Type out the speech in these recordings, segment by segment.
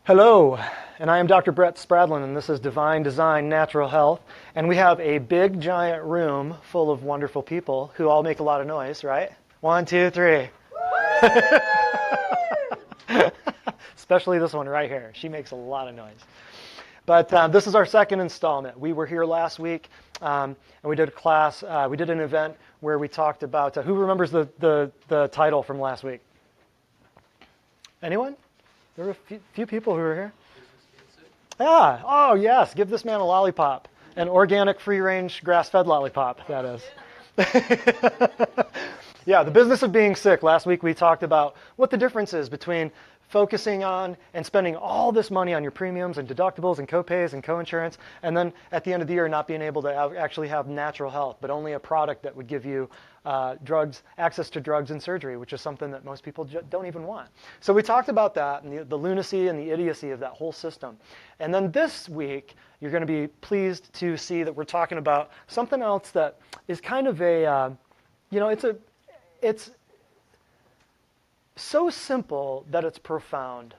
Hello, and I am Dr. Brett Spradlin, and this is Divine Design Natural Health. And we have a big, giant room full of wonderful people who all make a lot of noise, right? 1, 2, 3. Especially this one right here. She makes a lot of noise. But this is our second installment. We were here last week, and we did a class. We did an event where we talked about, who remembers the title from last week? Anyone? There were a few people who were here. Yeah. Oh, yes. Give this man a lollipop. An organic, free-range, grass-fed lollipop, that is. Yeah, the business of being sick. Last week we talked about what the difference is between focusing on and spending all this money on your premiums and deductibles and copays and coinsurance, and then at the end of the year not being able to actually have natural health, but only a product that would give you access to drugs and surgery, which is something that most people don't even want. So we talked about that and the lunacy and the idiocy of that whole system. And then this week, you're going to be pleased to see that we're talking about something else that is kind of it's so simple that it's profound.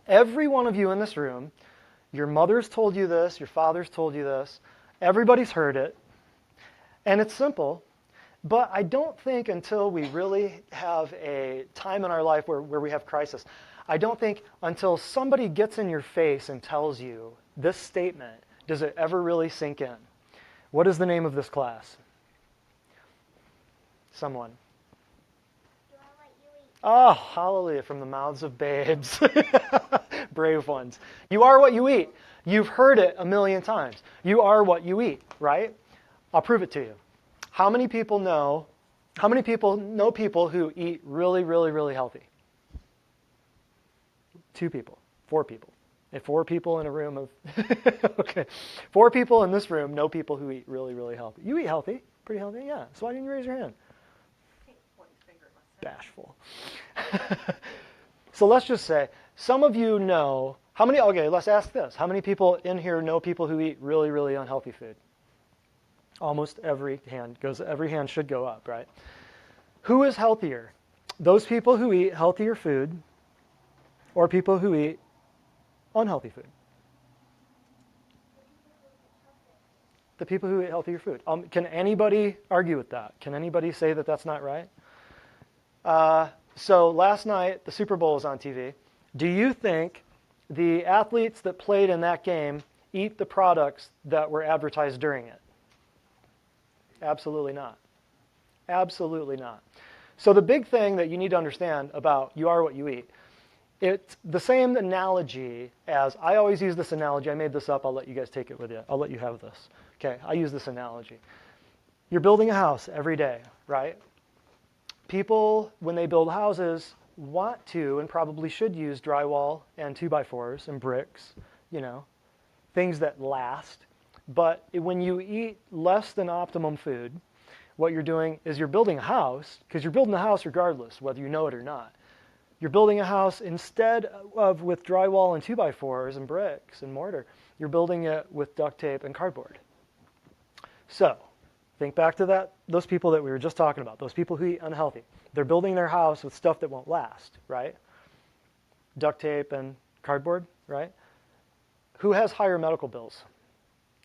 Every one of you in this room, your mother's told you this, your father's told you this, everybody's heard it, and it's simple. But I don't think until we really have a time in our life where we have crisis, I don't think until somebody gets in your face and tells you this statement, does it ever really sink in. What is the name of this class? Someone. Oh, hallelujah, from the mouths of babes. Brave ones. You are what you eat. You've heard it a million times. You are what you eat, right? I'll prove it to you. How many people know people who eat really, really, really healthy? 2 people, 4 people. And 4 people in a room of, okay. 4 people in this room know people who eat really, really healthy. You eat healthy, pretty healthy, yeah. So why didn't you raise your hand? Bashful. So let's just say, some of you know, okay, let's ask this. How many people in here know people who eat really, really unhealthy food? Almost every hand should go up, right? Who is healthier? Those people who eat healthier food or people who eat unhealthy food? The people who eat healthier food. Can anybody argue with that? Can anybody say that that's not right? So last night, the Super Bowl was on TV. Do you think the athletes that played in that game eat the products that were advertised during it? Absolutely not. Absolutely not. So the big thing that you need to understand about you are what you eat, it's the same analogy as, I always use this analogy. I made this up. I'll let you guys take it with you. I'll let you have this. Okay, I use this analogy. You're building a house every day, right? People, when they build houses, want to and probably should use drywall and 2x4s and bricks, things that last. But when you eat less than optimum food, what you're doing is you're building a house, because you're building a house regardless, whether you know it or not. You're building a house instead of with drywall and 2x4s and bricks and mortar, you're building it with duct tape and cardboard. So, think back to those people that we were just talking about, those people who eat unhealthy. They're building their house with stuff that won't last, right? Duct tape and cardboard, right? Who has higher medical bills?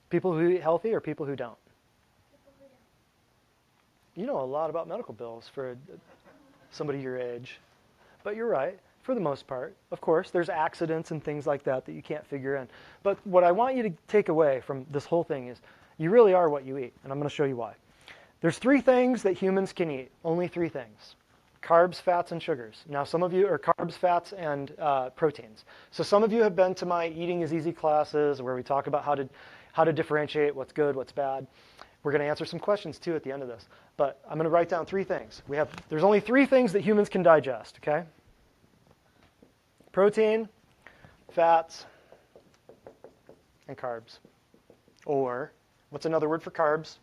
People who eat healthy or people who don't? People who don't. You know a lot about medical bills for somebody your age. But you're right, for the most part. Of course, there's accidents and things like that you can't figure in. But what I want you to take away from this whole thing is you really are what you eat, and I'm going to show you why. There's 3 things that humans can eat, only 3 things. Carbs, fats, and sugars. Now, some of you are carbs, fats, and proteins. So some of you have been to my Eating is Easy classes where we talk about how to differentiate what's good, what's bad. We're going to answer some questions, too, at the end of this. But I'm going to write down 3 things. There's only 3 things that humans can digest, okay? Protein, fats, and carbs. Or, what's another word for carbs?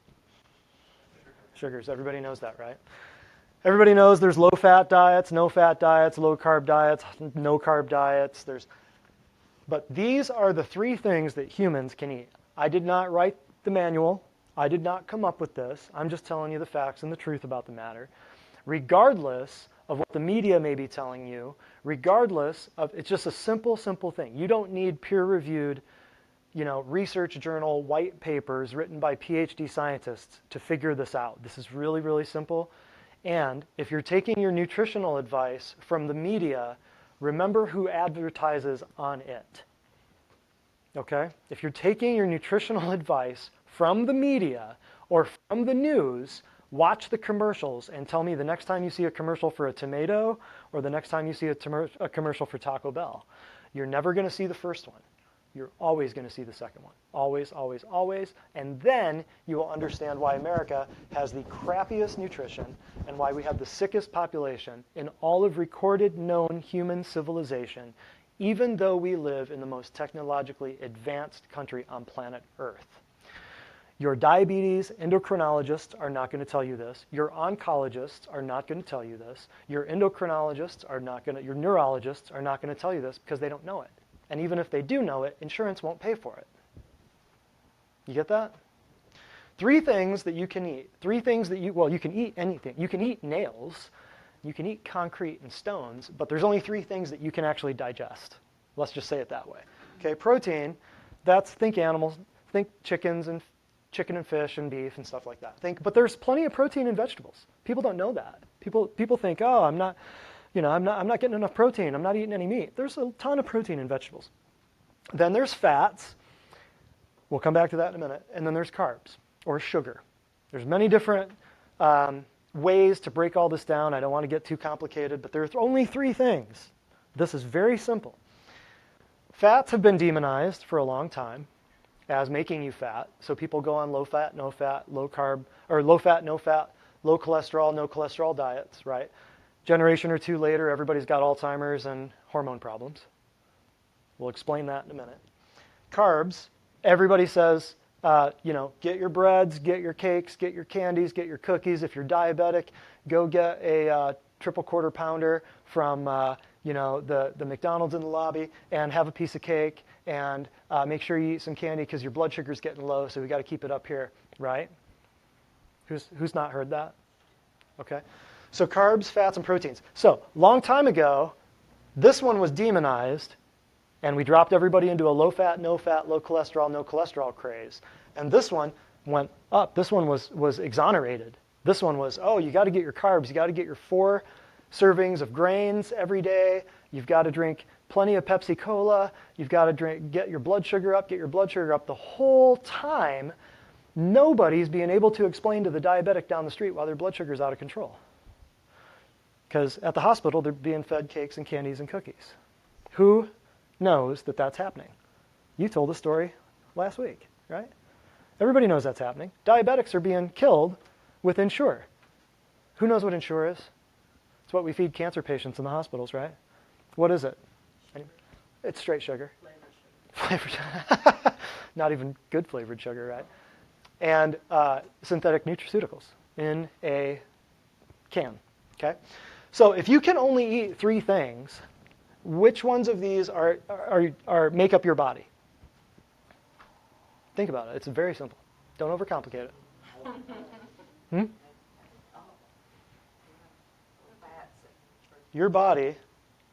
Sugars. Everybody knows that, right? Everybody knows there's low-fat diets, no-fat diets, low-carb diets, no-carb diets. But these are the 3 things that humans can eat. I did not write the manual. I did not come up with this. I'm just telling you the facts and the truth about the matter. Regardless of what the media may be telling you, regardless of, it's just a simple thing. You don't need peer-reviewed, research journal white papers written by PhD scientists to figure this out. This is really, really simple. And if you're taking your nutritional advice from the media, remember who advertises on it. Okay? If you're taking your nutritional advice from the media or from the news, watch the commercials and tell me the next time you see a commercial for a tomato or the next time you see a commercial for Taco Bell. You're never going to see the first one. You're always going to see the second one. Always, always, always. And then you will understand why America has the crappiest nutrition and why we have the sickest population in all of recorded known human civilization, even though we live in the most technologically advanced country on planet Earth. Your diabetes endocrinologists are not going to tell you this. Your oncologists are not going to tell you this. Your endocrinologists are not going to, your neurologists are not going to tell you this because they don't know it. And even if they do know it, insurance won't pay for it. You get that? 3 things that you can eat. 3 things that you can eat anything. You can eat nails, you can eat concrete and stones, but there's only 3 things that you can actually digest. Let's just say it that way. Okay, protein, think animals, think chicken and fish and beef and stuff like that. But there's plenty of protein in vegetables. People don't know that. People think, oh, I'm not getting enough protein. I'm not eating any meat. There's a ton of protein in vegetables. Then there's fats. We'll come back to that in a minute. And then there's carbs or sugar. There's many different ways to break all this down. I don't want to get too complicated, but there's only 3 things. This is very simple. Fats have been demonized for a long time as making you fat. So people go on low fat, no fat, low carb, or low fat, no fat, low cholesterol, no cholesterol diets, right? Generation or 2 later, everybody's got Alzheimer's and hormone problems. We'll explain that in a minute. Carbs, everybody says, get your breads, get your cakes, get your candies, get your cookies. If you're diabetic, go get a triple quarter pounder from the McDonald's in the lobby and have a piece of cake and make sure you eat some candy because your blood sugar's getting low, so we got to keep it up here, right? Who's not heard that? Okay. So carbs, fats, and proteins. So long time ago, this one was demonized, and we dropped everybody into a low fat, no cholesterol craze. And this one went up. This one was exonerated. This one was, oh, you got to get your carbs. You got to get your 4 servings of grains every day. You've got to drink plenty of Pepsi Cola. You've got to get your blood sugar up, The whole time, nobody's being able to explain to the diabetic down the street why their blood sugar's out of control. Because at the hospital, they're being fed cakes and candies and cookies. Who knows that that's happening? You told the story last week, right? Everybody knows that's happening. Diabetics are being killed with Ensure. Who knows what Ensure is? It's what we feed cancer patients in the hospitals, right? What is it? It's straight sugar. Flavored sugar. Not even good flavored sugar, right? And synthetic nutraceuticals in a can, okay? So if you can only eat 3 things, which ones of these are make up your body? Think about it. It's very simple. Don't overcomplicate it. Your body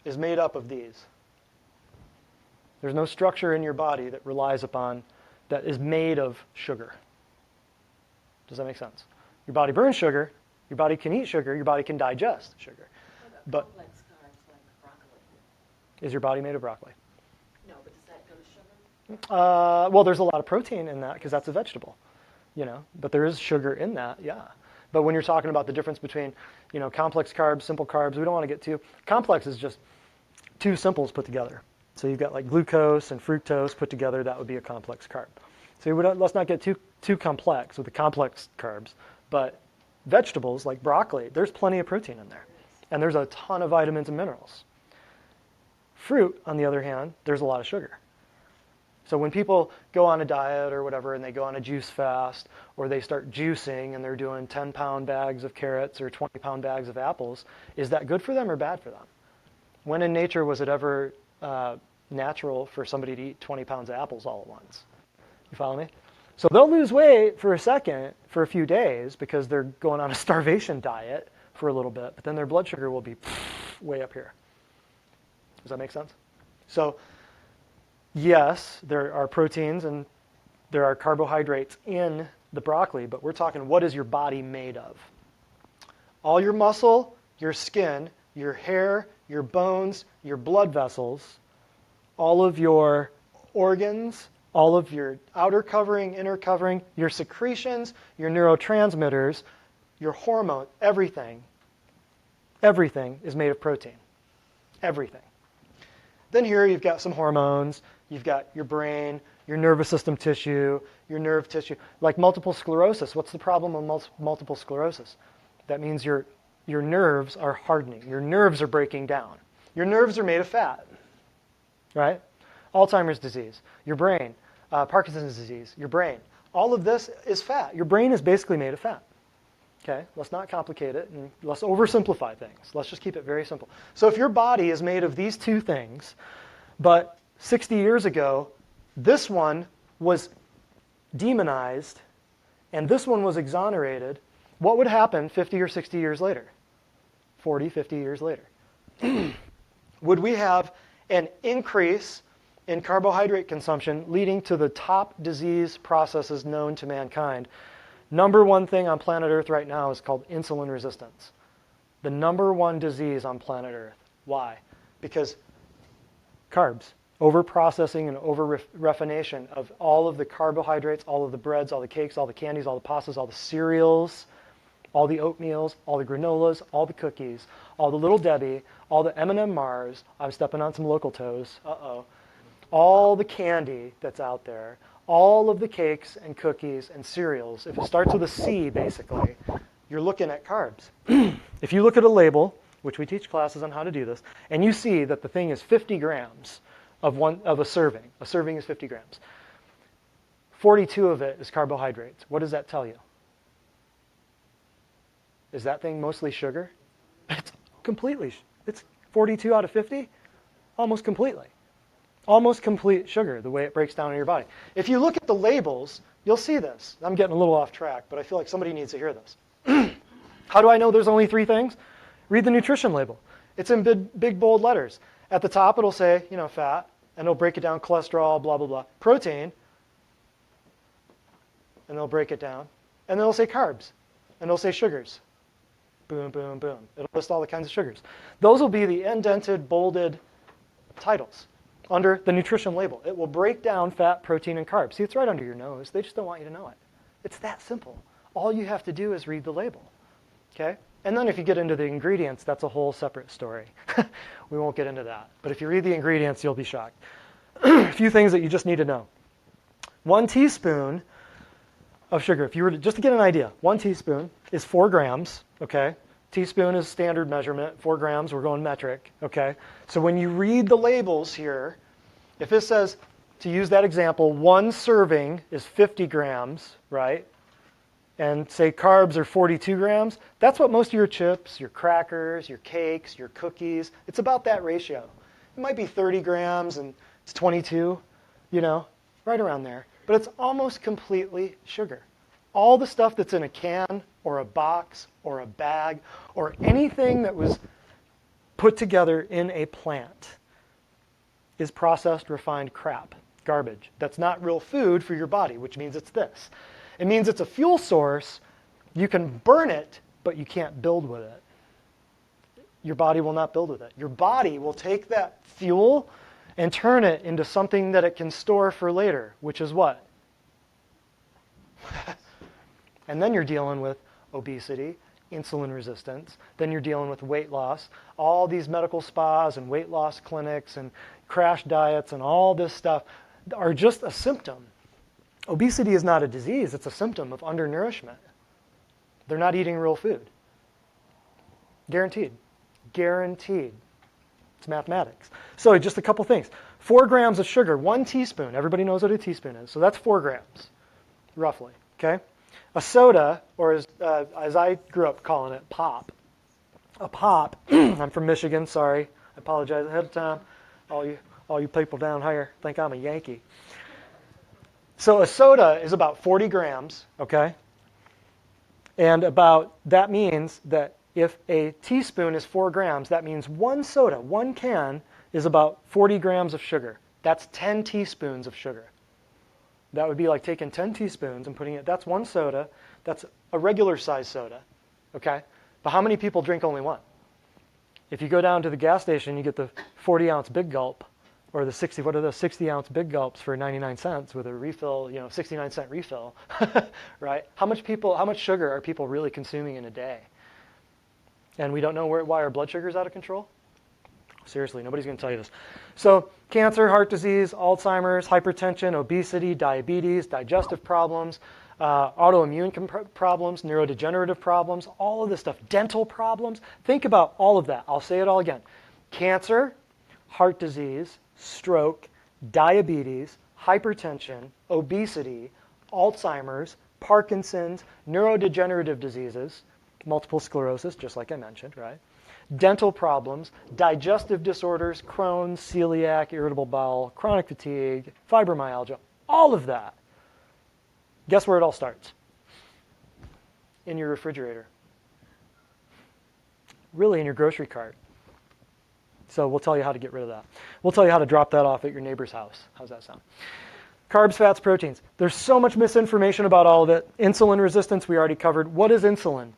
is made up of these. There's no structure in your body that relies upon, that is made of sugar. Does that make sense? Your body burns sugar. Your body can eat sugar. Your body can digest sugar. But complex carbs like broccoli. Is your body made of broccoli? No, but does that go to sugar? Well, there's a lot of protein in that because that's a vegetable, But there is sugar in that, yeah. But when you're talking about the difference between, complex carbs, simple carbs, we don't want to get too complex. Is just 2 simples put together. So you've got like glucose and fructose put together. That would be a complex carb. So let's not get too complex with the complex carbs. But vegetables like broccoli, there's plenty of protein in there. And there's a ton of vitamins and minerals. Fruit, on the other hand, there's a lot of sugar. So when people go on a diet or whatever and they go on a juice fast or they start juicing and they're doing 10-pound bags of carrots or 20-pound bags of apples, is that good for them or bad for them? When in nature was it ever natural for somebody to eat 20 pounds of apples all at once? You follow me? So they'll lose weight for a second, for a few days, because they're going on a starvation diet, for a little bit, but then their blood sugar will be way up here. Does that make sense? So yes, there are proteins and there are carbohydrates in the broccoli, but we're talking what is your body made of? All your muscle, your skin, your hair, your bones, your blood vessels, all of your organs, all of your outer covering, inner covering, your secretions, your neurotransmitters, your hormone, everything is made of protein. Everything. Then here you've got some hormones, you've got your brain, your nervous system tissue, your nerve tissue. Like multiple sclerosis, what's the problem with multiple sclerosis? That means your nerves are hardening. Your nerves are breaking down. Your nerves are made of fat, right? Alzheimer's disease, your brain, Parkinson's disease, your brain. All of this is fat. Your brain is basically made of fat. Okay, let's not complicate it and let's oversimplify things. Let's just keep it very simple. So if your body is made of these two things, but 60 years ago, this one was demonized and this one was exonerated, what would happen 50 or 60 years later? 40, 50 years later? Would we have an increase in carbohydrate consumption leading to the top disease processes known to mankind? Number one thing on planet Earth right now is called insulin resistance. The number one disease on planet Earth. Why? Because carbs, over-processing and over-raffination of all of the carbohydrates, all of the breads, all the cakes, all the candies, all the pastas, all the cereals, all the oatmeals, all the granolas, all the cookies, all the Little Debbie, all the M&M Mars. I'm stepping on some local toes. Uh-oh. All the candy that's out there, all of the cakes and cookies and cereals, if it starts with a C, basically, you're looking at carbs. If you look at a label, which we teach classes on how to do this, and you see that the thing is 50 grams of a serving is 50 grams. 42 of it is carbohydrates. What does that tell you? Is that thing mostly sugar? It's completely, it's 42 out of 50? Almost completely. Almost complete sugar, the way it breaks down in your body. If you look at the labels, you'll see this. I'm getting a little off track, but I feel like somebody needs to hear this. How do I know there's only 3 things? Read the nutrition label. It's in big bold letters. At the top, it'll say, fat, and it'll break it down, cholesterol, blah, blah, blah. Protein, and they'll break it down. And then it'll say carbs, and it'll say sugars. Boom, boom, boom. It'll list all the kinds of sugars. Those will be the indented, bolded titles under the nutrition label. It will break down fat, protein, and carbs. See, it's right under your nose. They just don't want you to know it. It's that simple. All you have to do is read the label. Okay? And then if you get into the ingredients, that's a whole separate story. We won't get into that. But if you read the ingredients, you'll be shocked. A few things that you just need to know. 1 teaspoon of sugar. If you were to, just to get an idea, 1 teaspoon is 4 grams. Okay? Teaspoon is standard measurement. 4 grams, we're going metric. Okay? So when you read the labels here, if it says, to use that example, 1 serving is 50 grams, right? And say carbs are 42 grams, that's what most of your chips, your crackers, your cakes, your cookies, it's about that ratio. It might be 30 grams and it's 22, right around there. But it's almost completely sugar. All the stuff that's in a can or a box or a bag or anything that was put together in a plant is processed, refined crap, garbage. That's not real food for your body, which means it's this. It means it's a fuel source. You can burn it, but you can't build with it. Your body will not build with it. Your body will take that fuel and turn it into something that it can store for later, which is what? And then you're dealing with obesity, insulin resistance. Then you're dealing with weight loss. All these medical spas and weight loss clinics and crash diets and all this stuff are just a symptom. Obesity is not a disease, it's a symptom of undernourishment. They're not eating real food. Guaranteed. Guaranteed. It's mathematics. So just a couple things. 4 grams of sugar, 1 teaspoon. Everybody knows what a teaspoon is. So that's 4 grams, roughly. Okay? A soda, or as I grew up calling it, pop. A pop, I'm from Michigan, sorry. I apologize ahead of time. All you people down here think I'm a Yankee. So a soda is about 40 grams, okay? And that means that if a teaspoon is 4 grams, that means one soda, one can, is about 40 grams of sugar. That's 10 teaspoons of sugar. That would be like taking 10 teaspoons and putting it, that's one soda, that's a regular size soda, okay? But how many people drink only one? If you go down to the gas station, you get the 40-ounce big gulp, or the 60-ounce big gulps for 99 cents with a refill, 69-cent refill, right? How much sugar are people really consuming in a day? And we don't know why our blood sugar is out of control? Seriously, nobody's going to tell you this. So cancer, heart disease, Alzheimer's, hypertension, obesity, diabetes, digestive problems, autoimmune problems, neurodegenerative problems, all of this stuff, dental problems. Think about all of that. I'll say it all again. Cancer, heart disease, stroke, diabetes, hypertension, obesity, Alzheimer's, Parkinson's, neurodegenerative diseases, multiple sclerosis, just like I mentioned, right? Dental problems, digestive disorders, Crohn's, celiac, irritable bowel, chronic fatigue, fibromyalgia, all of that. Guess where it all starts? In your refrigerator. Really, in your grocery cart. So we'll tell you how to get rid of that. We'll tell you how to drop that off at your neighbor's house. How's that sound? Carbs, fats, proteins. There's so much misinformation about all of it. Insulin resistance, we already covered. What is insulin?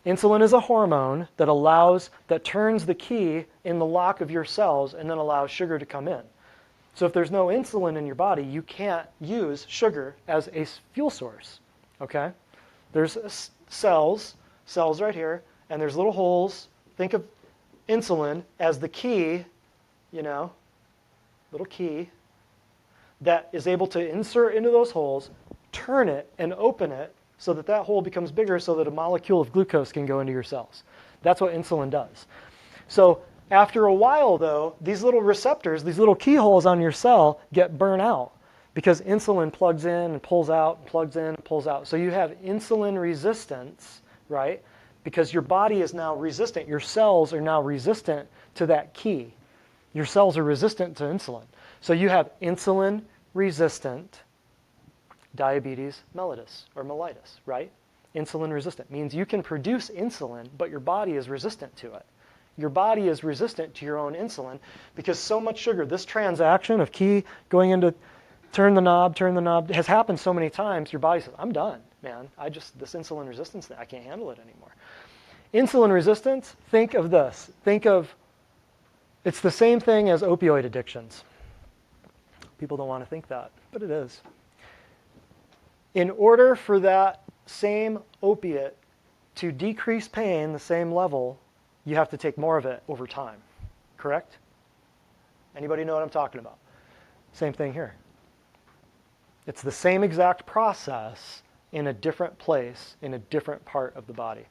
Insulin is a hormone that turns the key in the lock of your cells and then allows sugar to come in. So if there's no insulin in your body, you can't use sugar as a fuel source, okay? There's cells right here, and there's little holes. Think of insulin as the key, little key, that is able to insert into those holes, turn it, and open it so that that hole becomes bigger so that a molecule of glucose can go into your cells. That's what insulin does. So after a while, though, these little receptors, these little keyholes on your cell get burnt out because insulin plugs in and pulls out, and plugs in and pulls out. So you have insulin resistance, right? Because your body is now resistant. Your cells are now resistant to that key. Your cells are resistant to insulin. So you have insulin resistant diabetes mellitus or mellitus, right? Insulin resistant means you can produce insulin, but your body is resistant to it. Your body is resistant to your own insulin because so much sugar, this transaction of key going into turn the knob, has happened so many times, your body says, I'm done, man. This insulin resistance thing, I can't handle it anymore. Insulin resistance, think of this. It's the same thing as opioid addictions. People don't want to think that, but it is. In order for that same opiate to decrease pain the same level, you have to take more of it over time, correct? Anybody know what I'm talking about? Same thing here. It's the same exact process in a different place, in a different part of the body.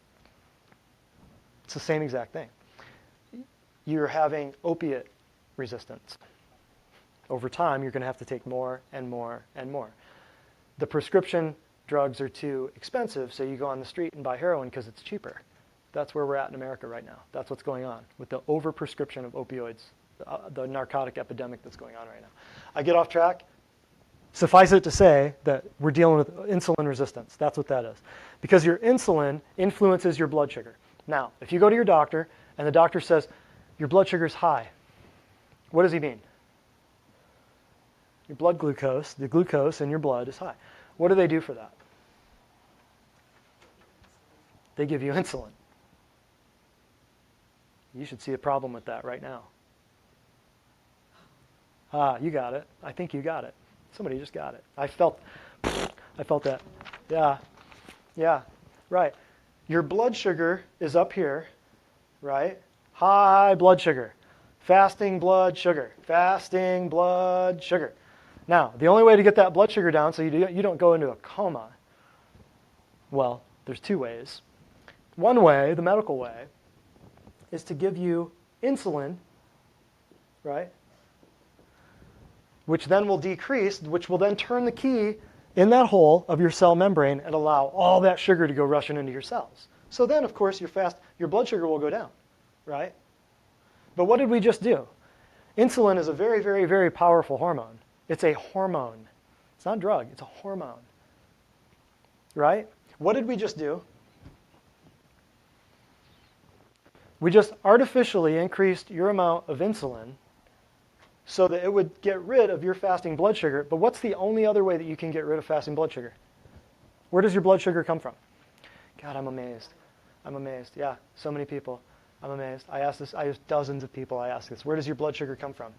It's the same exact thing. You're having opiate resistance. Over time, you're going to have to take more and more and more. The prescription drugs are too expensive, so you go on the street and buy heroin because it's cheaper. That's where we're at in America right now. That's what's going on with the overprescription of opioids, the narcotic epidemic that's going on right now. I get off track. Suffice it to say that we're dealing with insulin resistance. That's what that is. Because your insulin influences your blood sugar. Now, if you go to your doctor and the doctor says, your blood sugar is high, what does he mean? Your blood glucose, the glucose in your blood is high. What do they do for that? They give you insulin. You should see a problem with that right now. You got it. I think you got it. Somebody just got it. I felt that. Yeah, right. Your blood sugar is up here, right? High blood sugar. Fasting blood sugar. Fasting blood sugar. Now, the only way to get that blood sugar down so you don't go into a coma, well, there's two ways. One way, the medical way, is to give you insulin, right? Which then will decrease, which will then turn the key in that hole of your cell membrane and allow all that sugar to go rushing into your cells. So then, of course, your blood sugar will go down, right? But what did we just do? Insulin is a very, very, very powerful hormone. It's a hormone. It's not a drug. It's a hormone, right? What did we just do? We just artificially increased your amount of insulin so that it would get rid of your fasting blood sugar. But what's the only other way that you can get rid of fasting blood sugar? Where does your blood sugar come from? God, I'm amazed. I'm amazed. Yeah, so many people. I'm amazed. I ask this. I have dozens of people I ask this. Where does your blood sugar come from?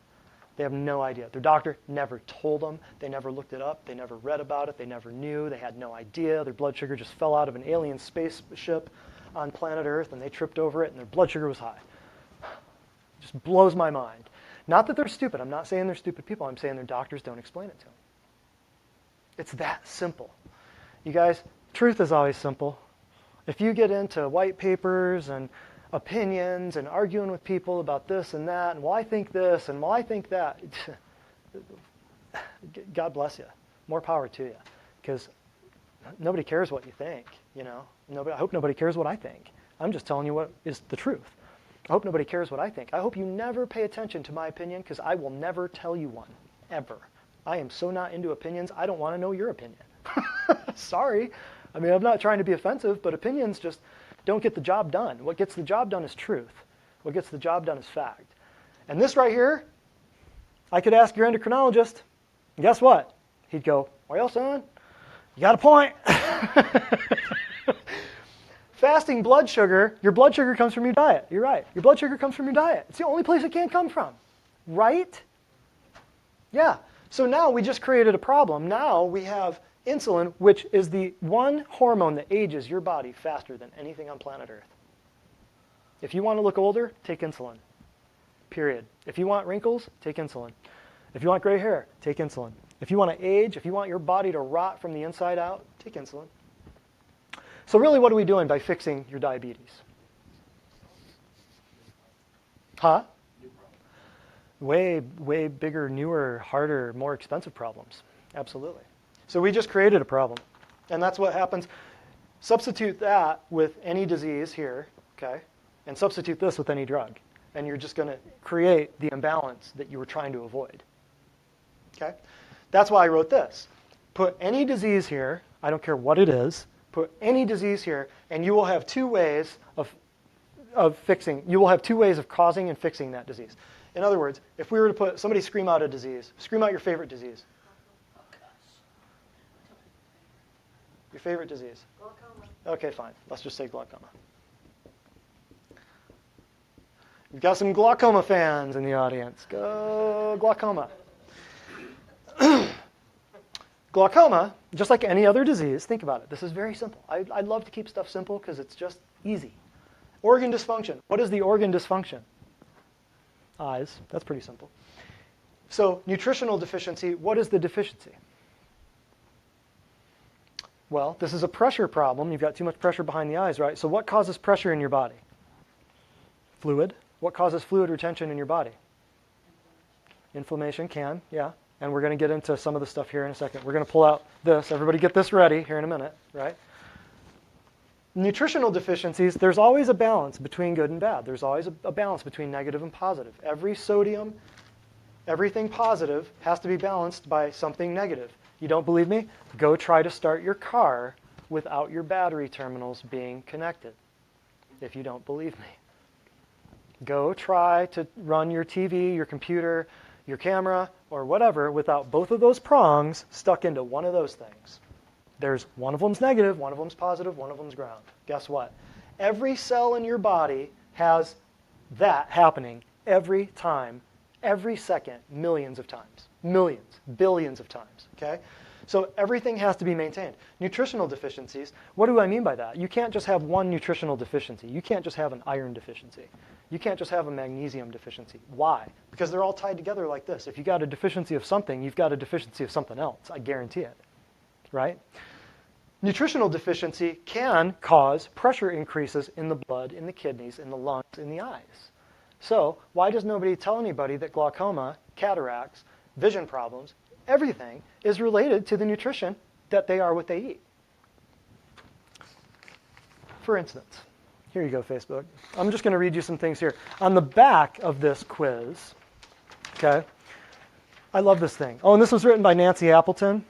They have no idea. Their doctor never told them. They never looked it up. They never read about it. They never knew. They had no idea. Their blood sugar just fell out of an alien spaceship on planet Earth, and they tripped over it, and their blood sugar was high. Just blows my mind. Not that they're stupid. I'm not saying they're stupid people. I'm saying their doctors don't explain it to them. It's that simple. You guys, truth is always simple. If you get into white papers and opinions and arguing with people about this and that, and well, I think this, and well, I think that, God bless you. More power to you. Because nobody cares what you think, you know. I hope nobody cares what I think. I'm just telling you what is the truth. I hope nobody cares what I think. I hope you never pay attention to my opinion, because I will never tell you one, ever. I am so not into opinions, I don't want to know your opinion. Sorry. I mean, I'm not trying to be offensive, but opinions just don't get the job done. What gets the job done is truth. What gets the job done is fact. And this right here, I could ask your endocrinologist, and guess what? He'd go, well, son, you got a point. Fasting blood sugar, your blood sugar comes from your diet. You're right. Your blood sugar comes from your diet. It's the only place it can't come from. Right? Yeah. So now we just created a problem. Now we have insulin, which is the one hormone that ages your body faster than anything on planet Earth. If you want to look older, take insulin. Period. If you want wrinkles, take insulin. If you want gray hair, take insulin. If you want to age, if you want your body to rot from the inside out, take insulin. So really, what are we doing by fixing your diabetes? Huh? Way bigger, newer, harder, more expensive problems. Absolutely. So we just created a problem. And that's what happens. Substitute that with any disease here, okay? And substitute this with any drug. And you're just going to create the imbalance that you were trying to avoid. Okay? That's why I wrote this. Put any disease here, I don't care what it is, put any disease here, and you will have two ways of fixing, you will have two ways of causing and fixing that disease. In other words, if we were to put, somebody scream out a disease, scream out your favorite disease. Your favorite disease? Glaucoma. Okay, fine. Let's just say glaucoma. We've got some glaucoma fans in the audience. Go glaucoma. Glaucoma, just like any other disease, think about it. This is very simple. I love to keep stuff simple because it's just easy. Organ dysfunction. What is the organ dysfunction? Eyes. That's pretty simple. So nutritional deficiency, what is the deficiency? Well, this is a pressure problem. You've got too much pressure behind the eyes, right? So what causes pressure in your body? Fluid. What causes fluid retention in your body? Inflammation can, yeah. And we're going to get into some of the stuff here in a second. We're going to pull out this. Everybody get this ready here in a minute, right? Nutritional deficiencies, there's always a balance between good and bad. There's always a balance between negative and positive. Every sodium, everything positive has to be balanced by something negative. You don't believe me? Go try to start your car without your battery terminals being connected, if you don't believe me. Go try to run your TV, your computer, your camera, or whatever without both of those prongs stuck into one of those things. There's one of them's negative, one of them's positive, one of them's ground. Guess what? Every cell in your body has that happening every time, every second, millions of times. Millions, billions of times, okay? So everything has to be maintained. Nutritional deficiencies, what do I mean by that? You can't just have one nutritional deficiency. You can't just have an iron deficiency. You can't just have a magnesium deficiency. Why? Because they're all tied together like this. If you got a deficiency of something, you've got a deficiency of something else. I guarantee it, right? Nutritional deficiency can cause pressure increases in the blood, in the kidneys, in the lungs, in the eyes. So why does nobody tell anybody that glaucoma, cataracts, vision problems, everything is related to the nutrition that they are what they eat? For instance, here you go, Facebook. I'm just going to read you some things here. On the back of this quiz, okay, I love this thing. Oh, and this was written by Nancy Appleton.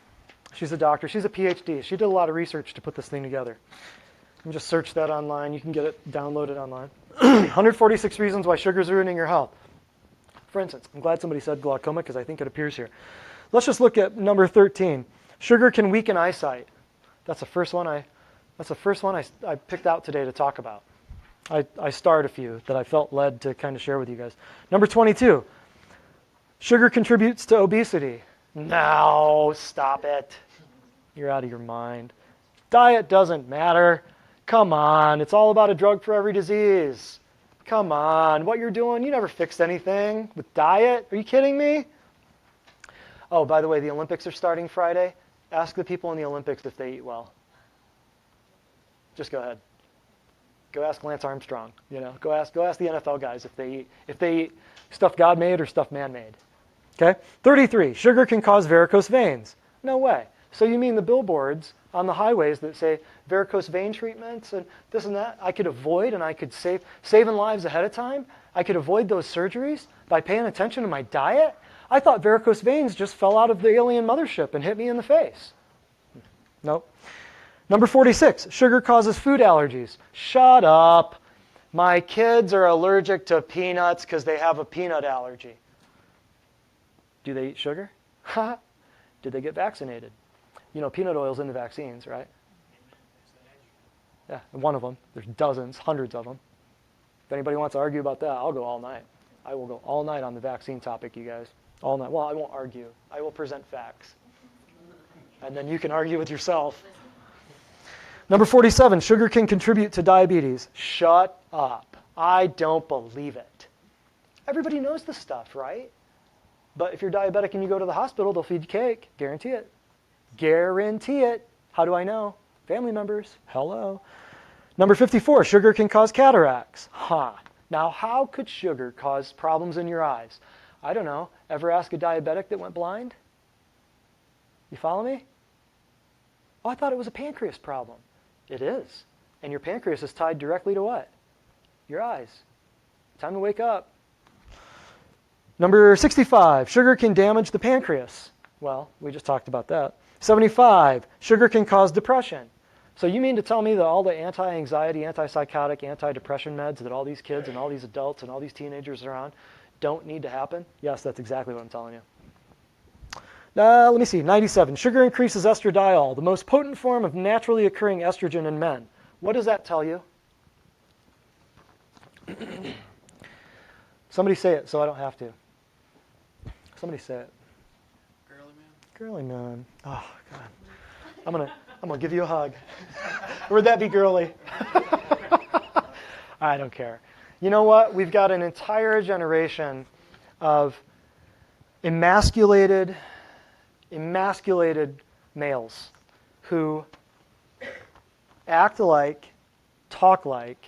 She's a doctor. She's a PhD. She did a lot of research to put this thing together. You can just search that online. You can get it downloaded online. 146 reasons why sugar is ruining your health. For instance, I'm glad somebody said glaucoma because I think it appears here. Let's just look at number 13. Sugar can weaken eyesight. That's the first one I picked out today to talk about. I starred a few that I felt led to kind of share with you guys. Number 22. Sugar contributes to obesity. No, stop it. You're out of your mind. Diet doesn't matter. Come on, it's all about a drug for every disease. Come on, what you're doing, you never fixed anything with diet. Are you kidding me? Oh, by the way, the Olympics are starting Friday. Ask the people in the Olympics if they eat well. Just go ahead. Go ask Lance Armstrong. Go ask the NFL guys if they eat stuff God made or stuff man made. Okay? 33. Sugar can cause varicose veins. No way. So you mean the billboards on the highways that say varicose vein treatments and this and that, I could avoid and I could saving lives ahead of time? I could avoid those surgeries by paying attention to my diet? I thought varicose veins just fell out of the alien mothership and hit me in the face. Nope. Number 46, sugar causes food allergies. Shut up. My kids are allergic to peanuts because they have a peanut allergy. Do they eat sugar? Did they get vaccinated? Peanut oil's in the vaccines, right? Yeah, one of them. There's dozens, hundreds of them. If anybody wants to argue about that, I'll go all night. I will go all night on the vaccine topic, you guys. All night. Well, I won't argue. I will present facts. And then you can argue with yourself. Number 47, sugar can contribute to diabetes. Shut up. I don't believe it. Everybody knows this stuff, right? But if you're diabetic and you go to the hospital, they'll feed you cake. Guarantee it. Guarantee it. How do I know? Family members. Hello. Number 54, sugar can cause cataracts. Now, how could sugar cause problems in your eyes? I don't know. Ever ask a diabetic that went blind? You follow me? Oh, I thought it was a pancreas problem. It is. And your pancreas is tied directly to what? Your eyes. Time to wake up. Number 65, sugar can damage the pancreas. Well, we just talked about that. 75, sugar can cause depression. So you mean to tell me that all the anti-anxiety, antipsychotic, anti-depression meds that all these kids and all these adults and all these teenagers are on don't need to happen? Yes, that's exactly what I'm telling you. Let me see, 97. Sugar increases estradiol, the most potent form of naturally occurring estrogen in men. What does that tell you? Somebody say it so I don't have to. Somebody say it. Girly man. Girly man. Oh, God. I'm gonna give you a hug. Would that be girly? I don't care. You know what? We've got an entire generation of emasculated males who act like, talk like,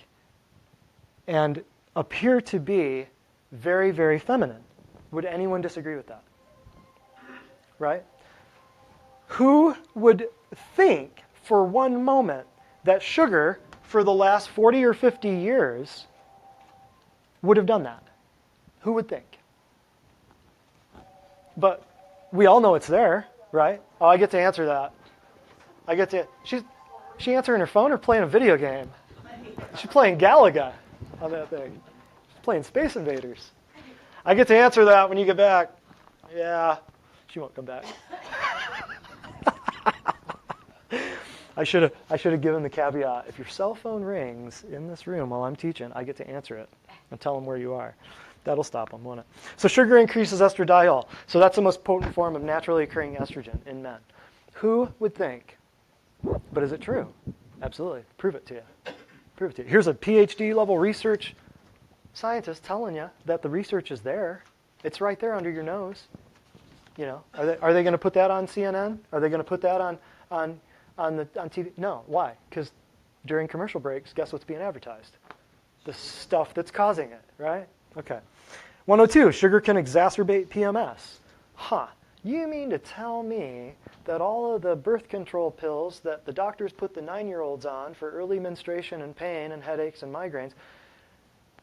and appear to be very, very feminine. Would anyone disagree with that? Right? Who would think for one moment that sugar for the last 40 or 50 years would have done that? Who would think? But we all know it's there, right? Oh, I get to answer that. She answering her phone or playing a video game? She's playing Galaga on that thing. She's playing Space Invaders. I get to answer that when you get back. Yeah, she won't come back. I should have given the caveat. If your cell phone rings in this room while I'm teaching, I get to answer it and tell them where you are. That'll stop them, won't it? So sugar increases estradiol. So that's the most potent form of naturally occurring estrogen in men. Who would think? But is it true? Absolutely. Prove it to you. Prove it to you. Here's a PhD level research scientist telling you that the research is there. It's right there under your nose. Are they going to put that on CNN? Are they going to put that on TV? No. Why? Because during commercial breaks, guess what's being advertised? The stuff that's causing it, right? Okay. 102, sugar can exacerbate PMS. You mean to tell me that all of the birth control pills that the doctors put the 9-year-olds on for early menstruation and pain and headaches and migraines,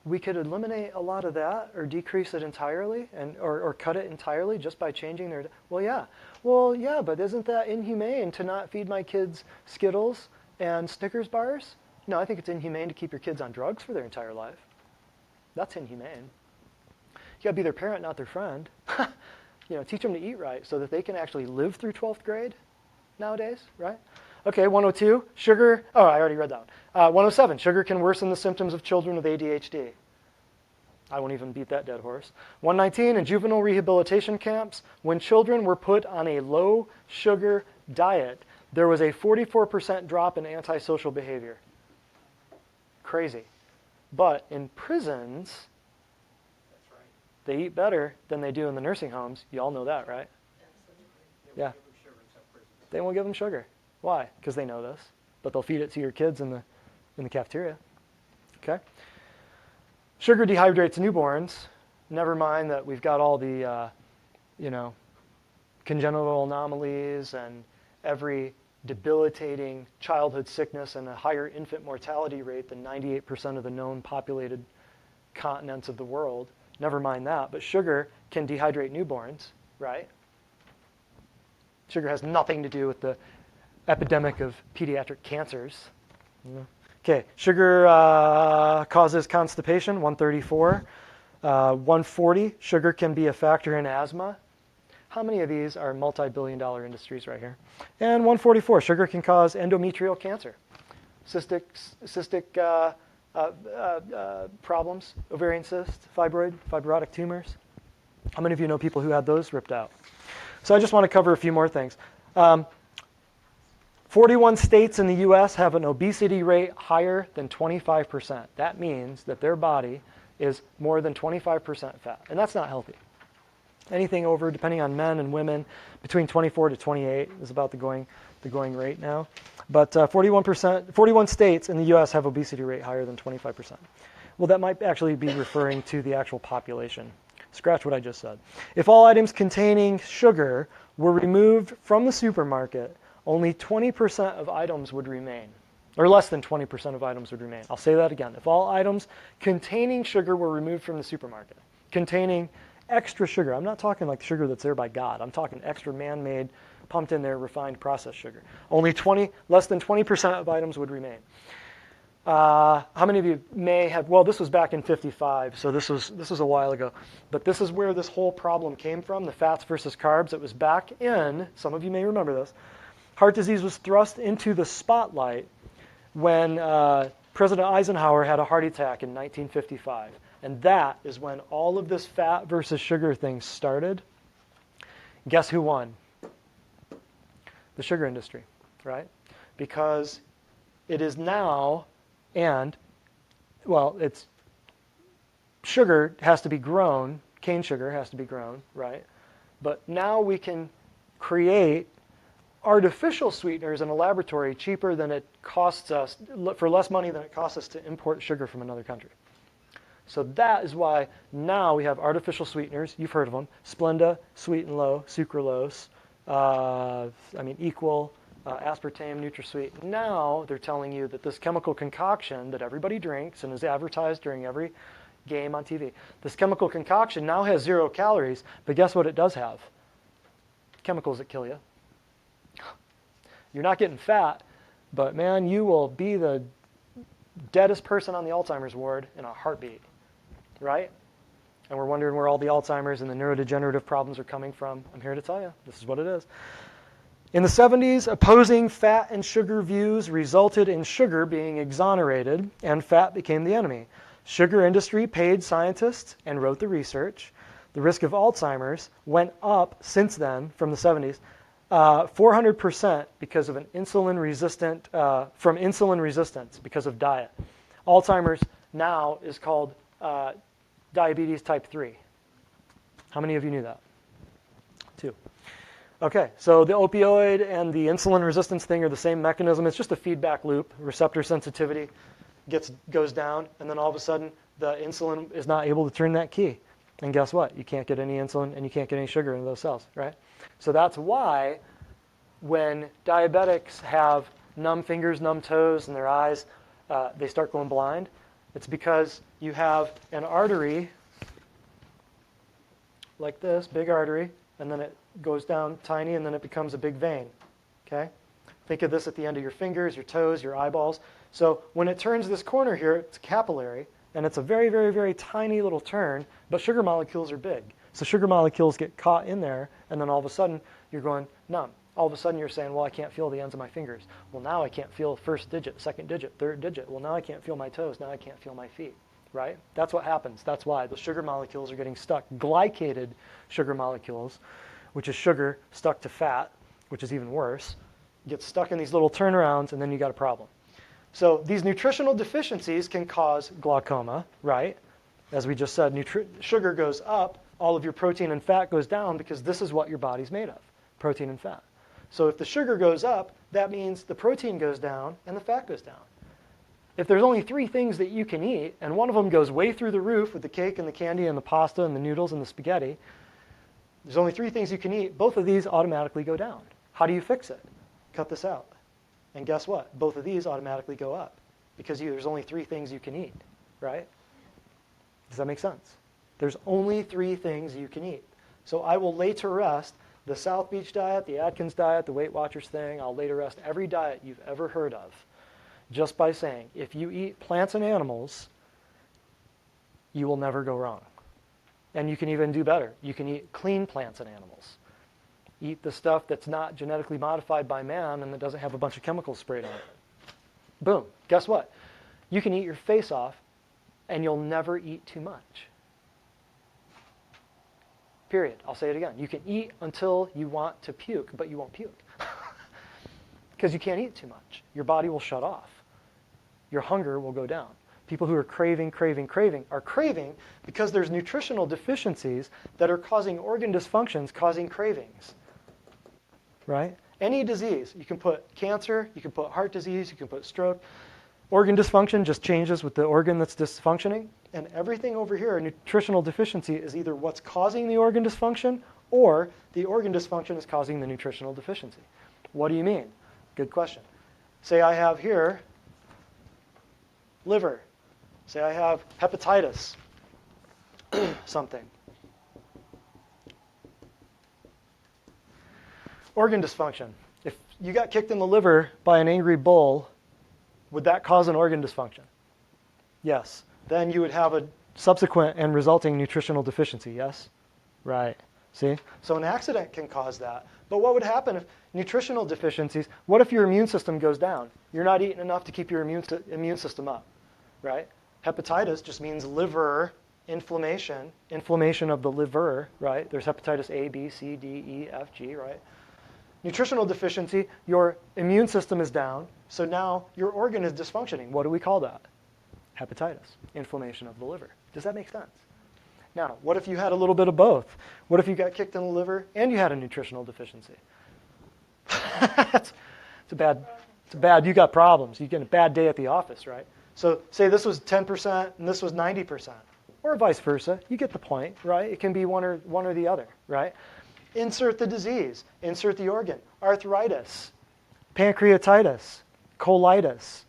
we could eliminate a lot of that or decrease it entirely or cut it entirely just by changing their... Well, yeah, but isn't that inhumane to not feed my kids Skittles and Snickers bars? No, I think it's inhumane to keep your kids on drugs for their entire life. That's inhumane. You gotta be their parent, not their friend. Teach them to eat right so that they can actually live through 12th grade nowadays, right? Okay, 102, sugar. Oh, I already read that one. 107, sugar can worsen the symptoms of children with ADHD. I won't even beat that dead horse. 119, in juvenile rehabilitation camps, when children were put on a low sugar diet, there was a 44% drop in antisocial behavior. Crazy. But in prisons, they eat better than they do in the nursing homes. You all know that, right? Yeah. They won't give them sugar. Why? Because they know this. But they'll feed it to your kids in the cafeteria. Okay? Sugar dehydrates newborns. Never mind that we've got all the, congenital anomalies and every debilitating childhood sickness and a higher infant mortality rate than 98% of the known populated continents of the world. Never mind that, but sugar can dehydrate newborns, right? Sugar has nothing to do with the epidemic of pediatric cancers. Okay, sugar causes constipation, 134. 140, sugar can be a factor in asthma. How many of these are multi-billion-dollar industries right here? And 144, sugar can cause endometrial cancer, cystic problems, ovarian cysts, fibrotic tumors. How many of you know people who had those ripped out? So I just want to cover a few more things. 41 states in the US have an obesity rate higher than 25%. That means that their body is more than 25% fat, and that's not healthy. Anything over, depending on men and women, between 24 to 28 is about the going rate now. But 41 states in the US have obesity rate higher than 25%. Well, that might actually be referring to the actual population. Scratch what I just said. If all items containing sugar were removed from the supermarket, only 20% of items would remain, or less than 20% of items would remain. I'll say that again. If all items containing sugar were removed from the supermarket, containing extra sugar, I'm not talking like sugar that's there by God, I'm talking extra man-made, pumped in there, refined processed sugar. Less than 20% of items would remain. How many of you may have, well, this was back in 55, so this was a while ago, but this is where this whole problem came from, the fats versus carbs. It was back in, some of you may remember this, heart disease was thrust into the spotlight when President Eisenhower had a heart attack in 1955. And that is when all of this fat versus sugar thing started. Guess who won? The sugar industry, right? Because it is now, it's sugar has to be grown, cane sugar has to be grown, right? But now we can create artificial sweeteners in a laboratory cheaper than it costs us, for less money than it costs us to import sugar from another country. So that is why now we have artificial sweeteners. You've heard of them. Splenda, Sweet and Low, Sucralose, Equal, aspartame, NutraSweet. Now they're telling you that this chemical concoction that everybody drinks and is advertised during every game on TV, this chemical concoction now has 0 calories, but guess what it does have? Chemicals that kill you. You're not getting fat, but man, you will be the deadest person on the Alzheimer's ward in a heartbeat, right? And we're wondering where all the Alzheimer's and the neurodegenerative problems are coming from. I'm here to tell you, this is what it is. In the 70s, opposing fat and sugar views resulted in sugar being exonerated and fat became the enemy. Sugar industry paid scientists and wrote the research. The risk of Alzheimer's went up since then from the 70s. 400% because of from insulin resistance because of diet. Alzheimer's now is called diabetes type 3. How many of you knew that? 2. Okay, so the opioid and the insulin resistance thing are the same mechanism. It's just a feedback loop. Receptor sensitivity goes down, and then all of a sudden the insulin is not able to turn that key. And guess what? You can't get any insulin and you can't get any sugar into those cells, right? So that's why when diabetics have numb fingers, numb toes, and their eyes, they start going blind. It's because you have an artery like this, big artery, and then it goes down tiny, and then it becomes a big vein, okay? Think of this at the end of your fingers, your toes, your eyeballs. So when it turns this corner here, it's capillary, And it's a very, very, very tiny little turn, but sugar molecules are big. So sugar molecules get caught in there, and then all of a sudden you're going numb. All of a sudden you're saying, well, I can't feel the ends of my fingers. Well, now I can't feel first digit, second digit, third digit. Well, now I can't feel my toes. Now I can't feel my feet, right? That's what happens. That's why the sugar molecules are getting stuck. Glycated sugar molecules, which is sugar stuck to fat, which is even worse, get stuck in these little turnarounds, and then you got a problem. So these nutritional deficiencies can cause glaucoma, right? As we just said, sugar goes up, all of your protein and fat goes down because this is what your body's made of, protein and fat. So if the sugar goes up, that means the protein goes down and the fat goes down. If there's only 3 things that you can eat, and one of them goes way through the roof with the cake and the candy and the pasta and the noodles and the spaghetti, there's only 3 things you can eat, both of these automatically go down. How do you fix it? Cut this out. And guess what? Both of these automatically go up because there's only 3 things you can eat, right? Does that make sense? There's only 3 things you can eat. So I will lay to rest the South Beach diet, the Atkins diet, the Weight Watchers thing. I'll lay to rest every diet you've ever heard of just by saying, if you eat plants and animals, you will never go wrong. And you can even do better. You can eat clean plants and animals. Eat the stuff that's not genetically modified by man and that doesn't have a bunch of chemicals sprayed on it. Boom. Guess what? You can eat your face off and you'll never eat too much. Period. I'll say it again. You can eat until you want to puke, but you won't puke. Because you can't eat too much. Your body will shut off. Your hunger will go down. People who are craving are craving because there's nutritional deficiencies that are causing organ dysfunctions, causing cravings. Right? Any disease, you can put cancer, you can put heart disease, you can put stroke. Organ dysfunction just changes with the organ that's dysfunctioning. And everything over here, a nutritional deficiency, is either what's causing the organ dysfunction or the organ dysfunction is causing the nutritional deficiency. What do you mean? Good question. Say I have here liver. Say I have hepatitis, something. Organ dysfunction. If you got kicked in the liver by an angry bull, would that cause an organ dysfunction? Yes. Then you would have a subsequent and resulting nutritional deficiency, yes? Right. See? So an accident can cause that. But what would happen if nutritional deficiencies, what if your immune system goes down? You're not eating enough to keep your immune system up, right? Hepatitis just means liver inflammation of the liver, right? There's hepatitis A, B, C, D, E, F, G, right? Nutritional deficiency, your immune system is down, so now your organ is dysfunctioning. What do we call that? Hepatitis, inflammation of the liver. Does that make sense? Now, what if you had a little bit of both? What if you got kicked in the liver and you had a nutritional deficiency? it's bad, you got problems. You get a bad day at the office, right? So say this was 10% and this was 90%, or vice versa. You get the point, right? It can be one or the other, right? Insert the disease, insert the organ. Arthritis, pancreatitis, colitis,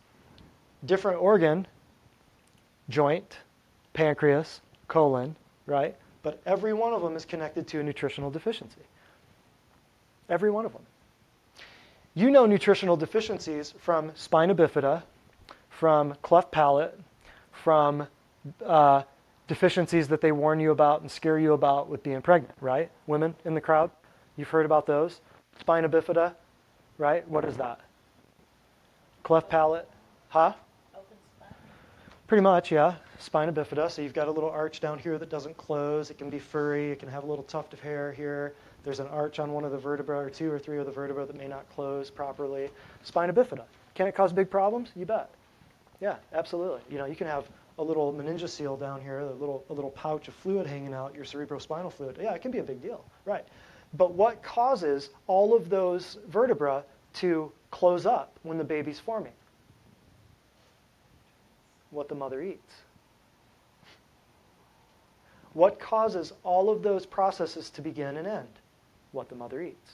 different organ, joint, pancreas, colon, right? But every one of them is connected to a nutritional deficiency. Every one of them. You know nutritional deficiencies from spina bifida, from cleft palate, from deficiencies that they warn you about and scare you about with being pregnant, right? Women in the crowd, you've heard about those. Spina bifida, right? What is that? Cleft palate, huh? Open spine. Pretty much, yeah. Spina bifida. So you've got a little arch down here that doesn't close. It can be furry. It can have a little tuft of hair here. There's an arch on one of the vertebrae or 2 or 3 of the vertebrae that may not close properly. Spina bifida. Can it cause big problems? You bet. Yeah, absolutely. You know, you can have a little meningocele down here, a little pouch of fluid hanging out, your cerebrospinal fluid. Yeah, it can be a big deal, right? But what causes all of those vertebrae to close up when the baby's forming? What the mother eats. What causes all of those processes to begin and end? What the mother eats.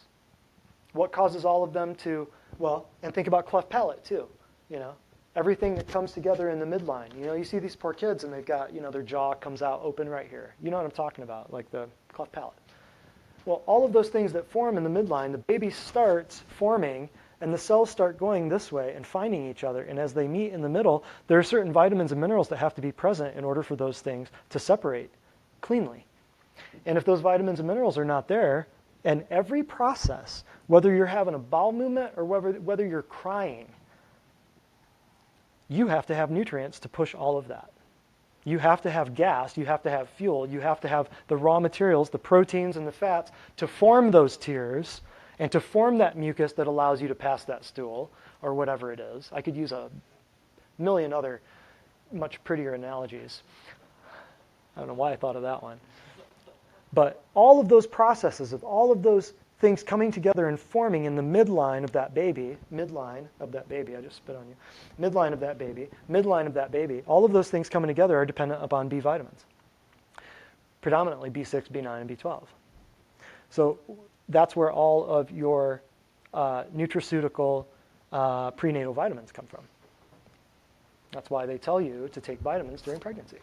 What causes all of them to, well, and think about cleft palate too, you know. Everything that comes together in the midline. You know, you see these poor kids and they've got, you know, their jaw comes out open right here. You know what I'm talking about, like the cleft palate. Well, all of those things that form in the midline, the baby starts forming And the cells start going this way and finding each other. And as they meet in the middle, there are certain vitamins and minerals that have to be present in order for those things to separate cleanly. And if those vitamins and minerals are not there, and every process, whether you're having a bowel movement or whether you're crying, you have to have nutrients to push all of that. You have to have gas, you have to have fuel, you have to have the raw materials, the proteins and the fats to form those tears and to form that mucus that allows you to pass that stool or whatever it is. I could use a million other much prettier analogies. I don't know why I thought of that one. But all of those processes of all of those things coming together and forming in the midline of that baby, I just spit on you, midline of that baby, all of those things coming together are dependent upon B vitamins, predominantly B6, B9, and B12. So that's where all of your nutraceutical prenatal vitamins come from. That's why they tell you to take vitamins during pregnancy.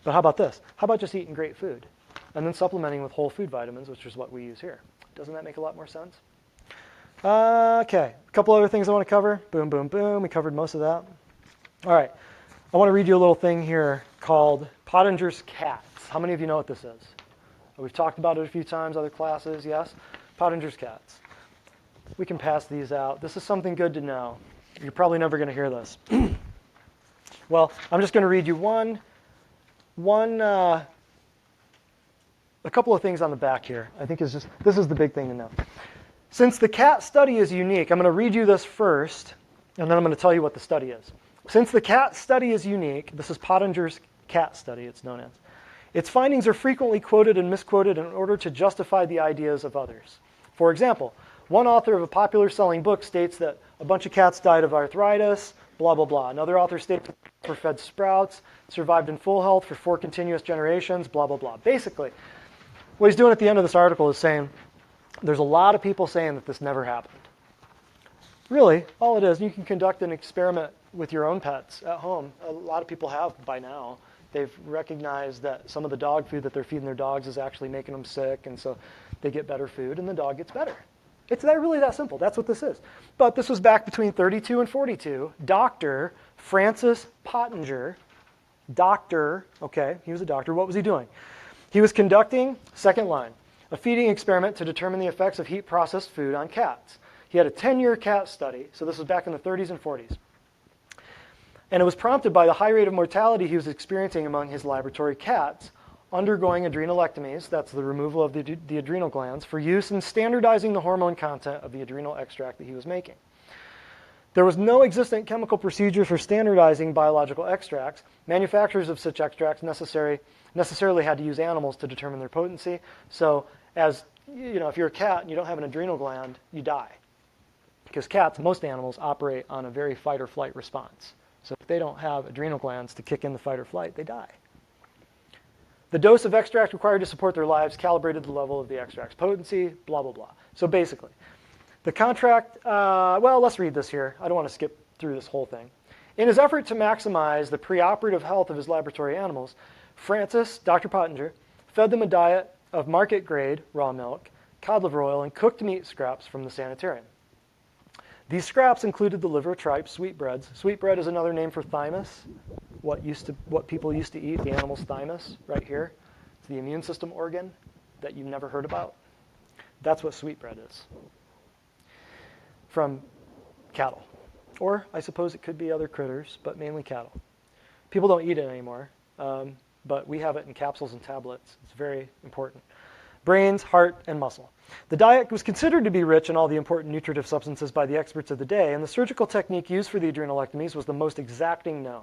But how about this? How about just eating great food and then supplementing with whole food vitamins, which is what we use here? Doesn't that make a lot more sense? Okay, a couple other things I want to cover. Boom, boom, boom. We covered most of that. All right, I want to read you a little thing here called Pottinger's cats. How many of you know what this is? We've talked about it a few times, other classes, yes? Pottinger's cats. We can pass these out. This is something good to know. You're probably never going to hear this. Well, I'm just going to read you a couple of things on the back here. I think this is the big thing to know. Since the cat study is unique, I'm going to read you this first, and then I'm going to tell you what the study is. Since the cat study is unique, this is Pottinger's cat study, it's known as. Its findings are frequently quoted and misquoted in order to justify the ideas of others. For example, one author of a popular selling book states that a bunch of cats died of arthritis, blah, blah, blah. Another author states that were fed sprouts, survived in full health for 4 continuous generations, blah, blah, blah. Basically, what he's doing at the end of this article is saying there's a lot of people saying that this never happened. Really, all it is, you can conduct an experiment with your own pets at home. A lot of people have by now. They've recognized that some of the dog food that they're feeding their dogs is actually making them sick, and so they get better food, and the dog gets better. It's really that simple. That's what this is. But this was back between 32 and 42. Dr. Francis Pottinger, he was a doctor. What was he doing? He was conducting, second line, a feeding experiment to determine the effects of heat-processed food on cats. He had a 10-year cat study, so this was back in the 30s and 40s. And it was prompted by the high rate of mortality he was experiencing among his laboratory cats undergoing adrenalectomies, that's the removal of the adrenal glands, for use in standardizing the hormone content of the adrenal extract that he was making. There was no existent chemical procedure for standardizing biological extracts. Manufacturers of such extracts necessarily had to use animals to determine their potency. So if you're a cat and you don't have an adrenal gland, you die. Because cats, most animals, operate on a very fight or flight response. So if they don't have adrenal glands to kick in the fight or flight, they die. The dose of extract required to support their lives calibrated the level of the extract's potency, blah, blah, blah. So basically, the contract, let's read this here. I don't want to skip through this whole thing. In his effort to maximize the preoperative health of his laboratory animals, Dr. Pottinger, fed them a diet of market-grade raw milk, cod liver oil, and cooked meat scraps from the sanitarium. These scraps included the liver, tripe, sweetbreads. Sweetbread is another name for thymus, what people used to eat, the animal's thymus, right here. It's the immune system organ that you've never heard about. That's what sweetbread is. From cattle. Or I suppose it could be other critters, but mainly cattle. People don't eat it anymore, but we have it in capsules and tablets. It's very important. Brains, heart, and muscle. The diet was considered to be rich in all the important nutritive substances by the experts of the day, and the surgical technique used for the adrenalectomies was the most exacting known.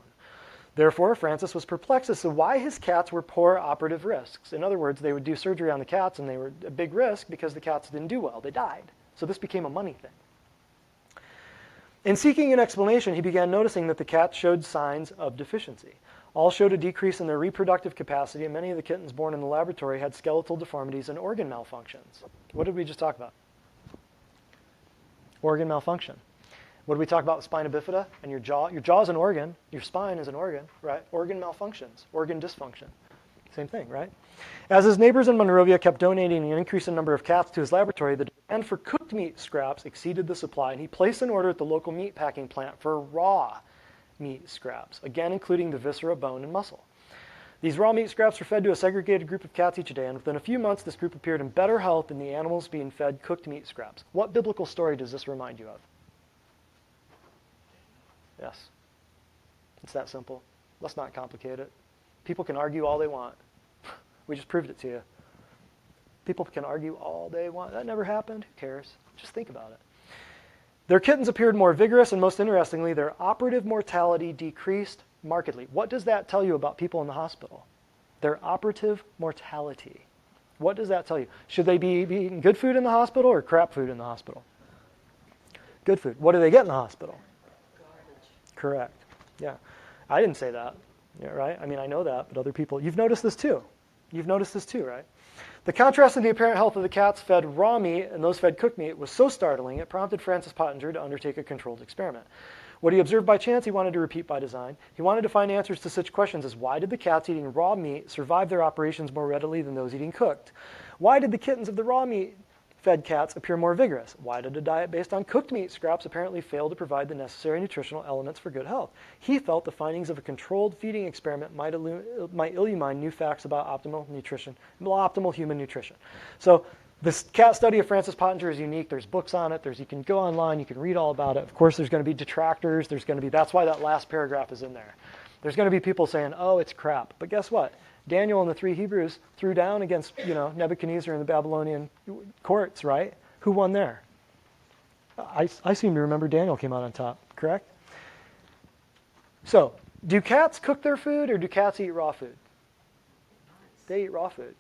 Therefore, Francis was perplexed as to why his cats were poor operative risks. In other words, they would do surgery on the cats, and they were a big risk because the cats didn't do well. They died. So this became a money thing. In seeking an explanation, he began noticing that the cats showed signs of deficiency. All showed a decrease in their reproductive capacity, and many of the kittens born in the laboratory had skeletal deformities and organ malfunctions. What did we just talk about? Organ malfunction. What did we talk about with spina bifida and your jaw? Your jaw is an organ. Your spine is an organ, right? Organ malfunctions, organ dysfunction. Same thing, right? As his neighbors in Monrovia kept donating an increasing number of cats to his laboratory, the and for cooked meat scraps exceeded the supply, and he placed an order at the local meat packing plant for raw meat scraps, again including the viscera, bone, and muscle. These raw meat scraps were fed to a segregated group of cats each day, and within a few months this group appeared in better health than the animals being fed cooked meat scraps. What biblical story does this remind you of? Yes. It's that simple. Let's not complicate it. People can argue all they want. We just proved it to you. People can argue all they want. That never happened. Who cares? Just think about it. Their kittens appeared more vigorous, and most interestingly, their operative mortality decreased markedly. What does that tell you about people in the hospital? Their operative mortality. What does that tell you? Should they be eating good food in the hospital or crap food in the hospital? Good food. What do they get in the hospital? Garbage. Correct. Yeah. I didn't say that. Yeah, right? I mean, I know that, but other people, you've noticed this too. You've noticed this too, right? The contrast in the apparent health of the cats fed raw meat and those fed cooked meat was so startling it prompted Francis Pottinger to undertake a controlled experiment. What he observed by chance, he wanted to repeat by design. He wanted to find answers to such questions as why did the cats eating raw meat survive their operations more readily than those eating cooked? Why did the kittens of the raw meat fed cats appear more vigorous? Why did a diet based on cooked meat scraps apparently fail to provide the necessary nutritional elements for good health? He felt the findings of a controlled feeding experiment might illumine new facts about optimal human nutrition. So this cat study of Francis Pottinger is unique. There's books on it. You can go online. You can read all about it. Of course, there's going to be detractors. That's why that last paragraph is in there. There's going to be people saying, oh, it's crap. But guess what? Daniel and the three Hebrews threw down against Nebuchadnezzar in the Babylonian courts, right? Who won there? I seem to remember Daniel came out on top, correct? So, do cats cook their food or do cats eat raw food? They eat raw food.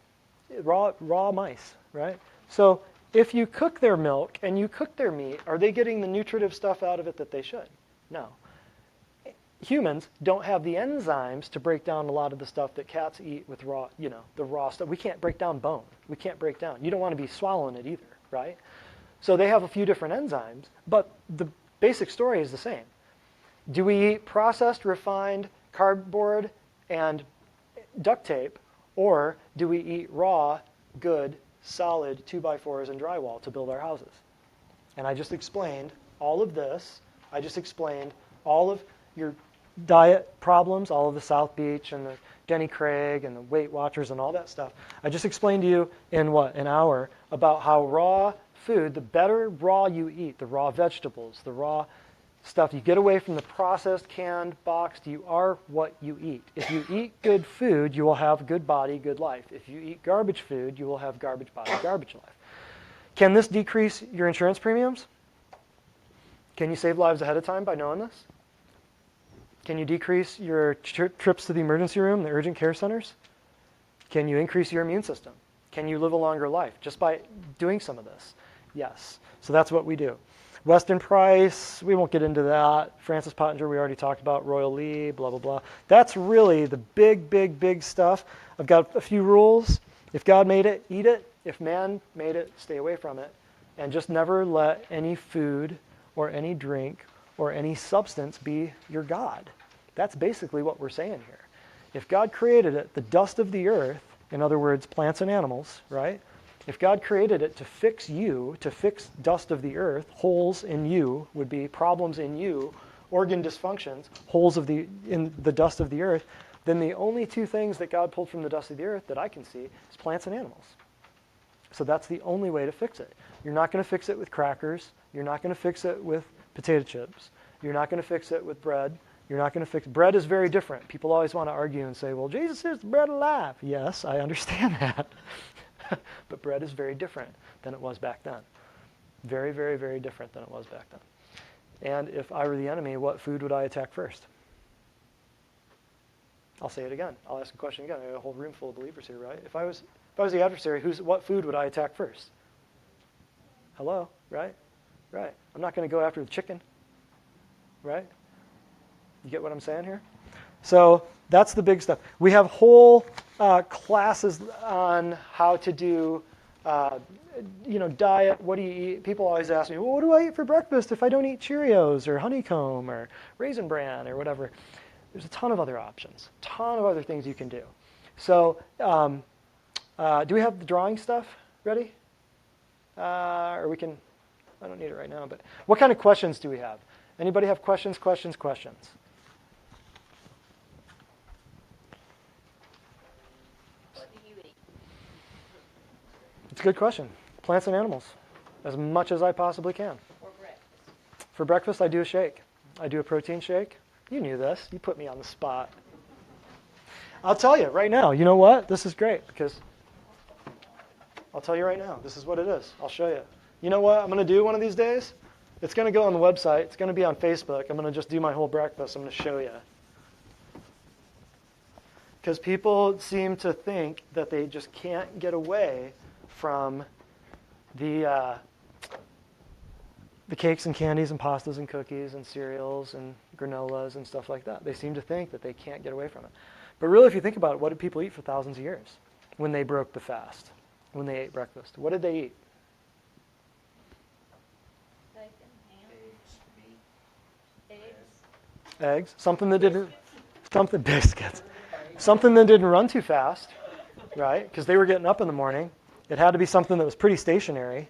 Raw mice, right? So, if you cook their milk and you cook their meat, are they getting the nutritive stuff out of it that they should? No. Humans don't have the enzymes to break down a lot of the stuff that cats eat with raw, the raw stuff. We can't break down bone. We can't break down. You don't want to be swallowing it either, right? So they have a few different enzymes, but the basic story is the same. Do we eat processed, refined cardboard and duct tape, or do we eat raw, good, solid 2x4s and drywall to build our houses? And I just explained all of this. I just explained all of your diet problems, all of the South Beach and the Denny Craig and the Weight Watchers and all that stuff. I just explained to you in an hour about how raw food, the better raw you eat, the raw vegetables, the raw stuff, you get away from the processed, canned, boxed, you are what you eat. If you eat good food, you will have good body, good life. If you eat garbage food, you will have garbage body, garbage life. Can this decrease your insurance premiums? Can you save lives ahead of time by knowing this? Can you decrease your trips to the emergency room, the urgent care centers? Can you increase your immune system? Can you live a longer life just by doing some of this? Yes. So that's what we do. Weston Price, we won't get into that. Francis Pottinger, we already talked about. Royal Lee, blah, blah, blah. That's really the big, big, big stuff. I've got a few rules. If God made it, eat it. If man made it, stay away from it. And just never let any food or any drink or any substance be your God. That's basically what we're saying here. If God created it, the dust of the earth, in other words, plants and animals, right? If God created it to fix you, to fix dust of the earth, holes in you would be problems in you, organ dysfunctions, holes in the dust of the earth, then the only two things that God pulled from the dust of the earth that I can see is plants and animals. So that's the only way to fix it. You're not going to fix it with crackers. You're not going to fix it with potato chips. You're not going to fix it with bread. You're not going to fix bread is very different. People always want to argue and say, well, Jesus is the bread of life. Yes, I understand that. But bread is very different than it was back then. Very, very, very different than it was back then. And if I were the enemy, what food would I attack first? I'll say it again. I'll ask a question again. I have a whole room full of believers here, right? If I was the adversary, what food would I attack first? Hello, right? Right. I'm not going to go after the chicken, right? You get what I'm saying here? So that's the big stuff. We have whole classes on how to do, diet. What do you eat? People always ask me, well, what do I eat for breakfast if I don't eat Cheerios or honeycomb or Raisin Bran or whatever? There's a ton of other options, a ton of other things you can do. So do we have the drawing stuff ready? Or we can, I don't need it right now, but what kind of questions do we have? Anybody have questions? What do you eat? It's a good question. Plants and animals, as much as I possibly can. For breakfast? For breakfast, I do a shake. I do a protein shake. You knew this. You put me on the spot. I'll tell you right now. You know what? This is great because I'll tell you right now. This is what it is. I'll show you. You know what I'm going to do one of these days? It's going to go on the website. It's going to be on Facebook. I'm going to just do my whole breakfast. I'm going to show you. Because people seem to think that they just can't get away from the cakes and candies and pastas and cookies and cereals and granolas and stuff like that. They seem to think that they can't get away from it. But really, if you think about it, what did people eat for thousands of years when they broke the fast, when they ate breakfast? What did they eat? Bacon, ham, eggs. Eggs. Something that didn't, biscuits. Something that didn't run too fast, right? Because they were getting up in the morning. It had to be something that was pretty stationary.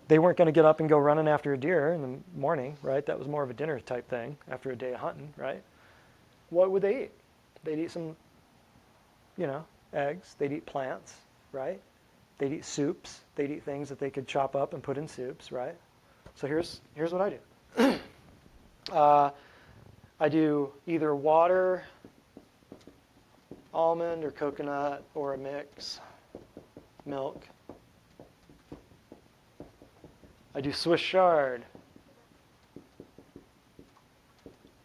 They weren't going to get up and go running after a deer in the morning, right? That was more of a dinner type thing after a day of hunting, right? What would they eat? They'd eat some, eggs. They'd eat plants, right? They'd eat soups. They'd eat things that they could chop up and put in soups, right? So here's what I do. I do either water, almond or coconut, or a mix, milk. I do Swiss chard.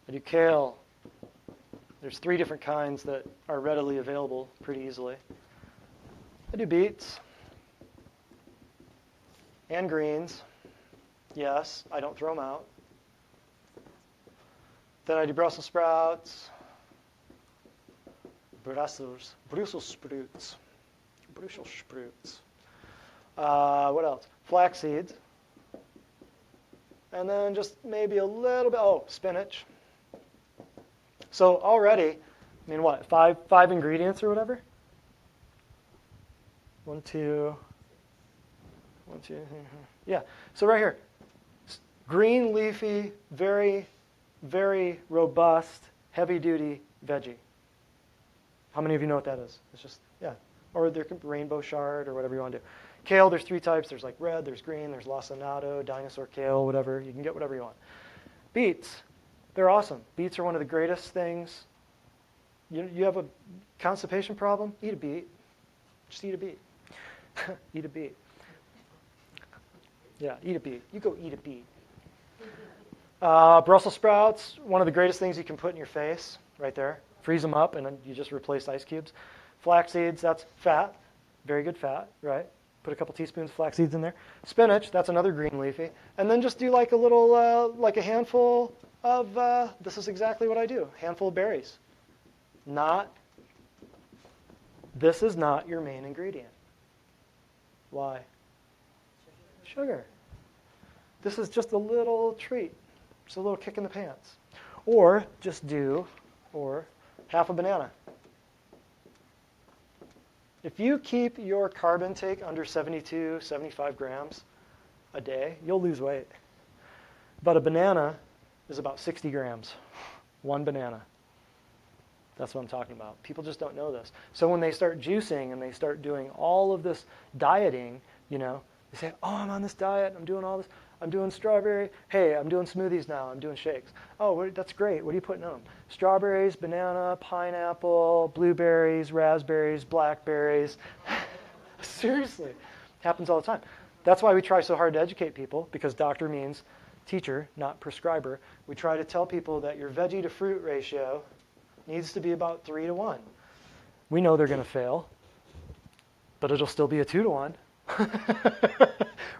I do kale. There's 3 different kinds that are readily available pretty easily. I do beets and greens. Yes, I don't throw them out. Then I do Brussels sprouts. Brussels sprouts. What else? Flax seeds. And then just maybe a little bit, spinach. So already, what, five ingredients or whatever? 1, 2, 1, 2, yeah. So right here, green leafy, very, very robust, heavy-duty veggie. How many of you know what that is? It's just, yeah. Or there could be rainbow chard or whatever you want to do. Kale, there's 3 types. There's like red, there's green, there's lacinato, dinosaur kale, whatever. You can get whatever you want. Beets, they're awesome. Beets are one of the greatest things. You have a constipation problem? Eat a beet. Just eat a beet. Eat a beet. Yeah, eat a beet. You go eat a beet. Brussels sprouts, one of the greatest things you can put in your face, right there. Freeze them up, and then you just replace ice cubes. Flax seeds, that's fat. Very good fat, right? Put a couple teaspoons of flax seeds in there. Spinach, that's another green leafy. And then just do like a little, like a handful of, this is exactly what I do, handful of berries. This is not your main ingredient. Why? Sugar. This is just a little treat. Just a little kick in the pants. Or half a banana. If you keep your carb intake under 72, 75 grams a day, you'll lose weight. But a banana is about 60 grams. One banana. That's what I'm talking about. People just don't know this. So when they start juicing and they start doing all of this dieting, they say, I'm on this diet, I'm doing all this. I'm doing strawberry. Hey, I'm doing smoothies now. I'm doing shakes. Oh, that's great. What are you putting in them? Strawberries, banana, pineapple, blueberries, raspberries, blackberries. Seriously. Happens all the time. That's why we try so hard to educate people, because doctor means teacher, not prescriber. We try to tell people that your veggie to fruit ratio needs to be about 3 to 1. We know they're going to fail, but it'll still be a 2 to 1.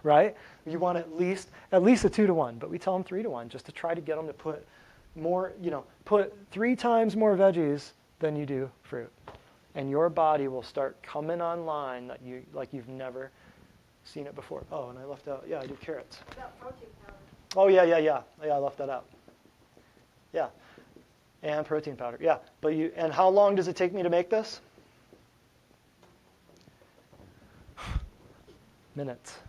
Right? You want at least a 2 to 1, but we tell them 3 to 1 just to try to get them to put more, put 3 times more veggies than you do fruit. And your body will start coming online like you've never seen it before. Oh, and I left out, I do carrots. About protein powder. Oh, yeah, I left that out. Yeah, and protein powder, yeah. And how long does it take me to make this? This Minutes.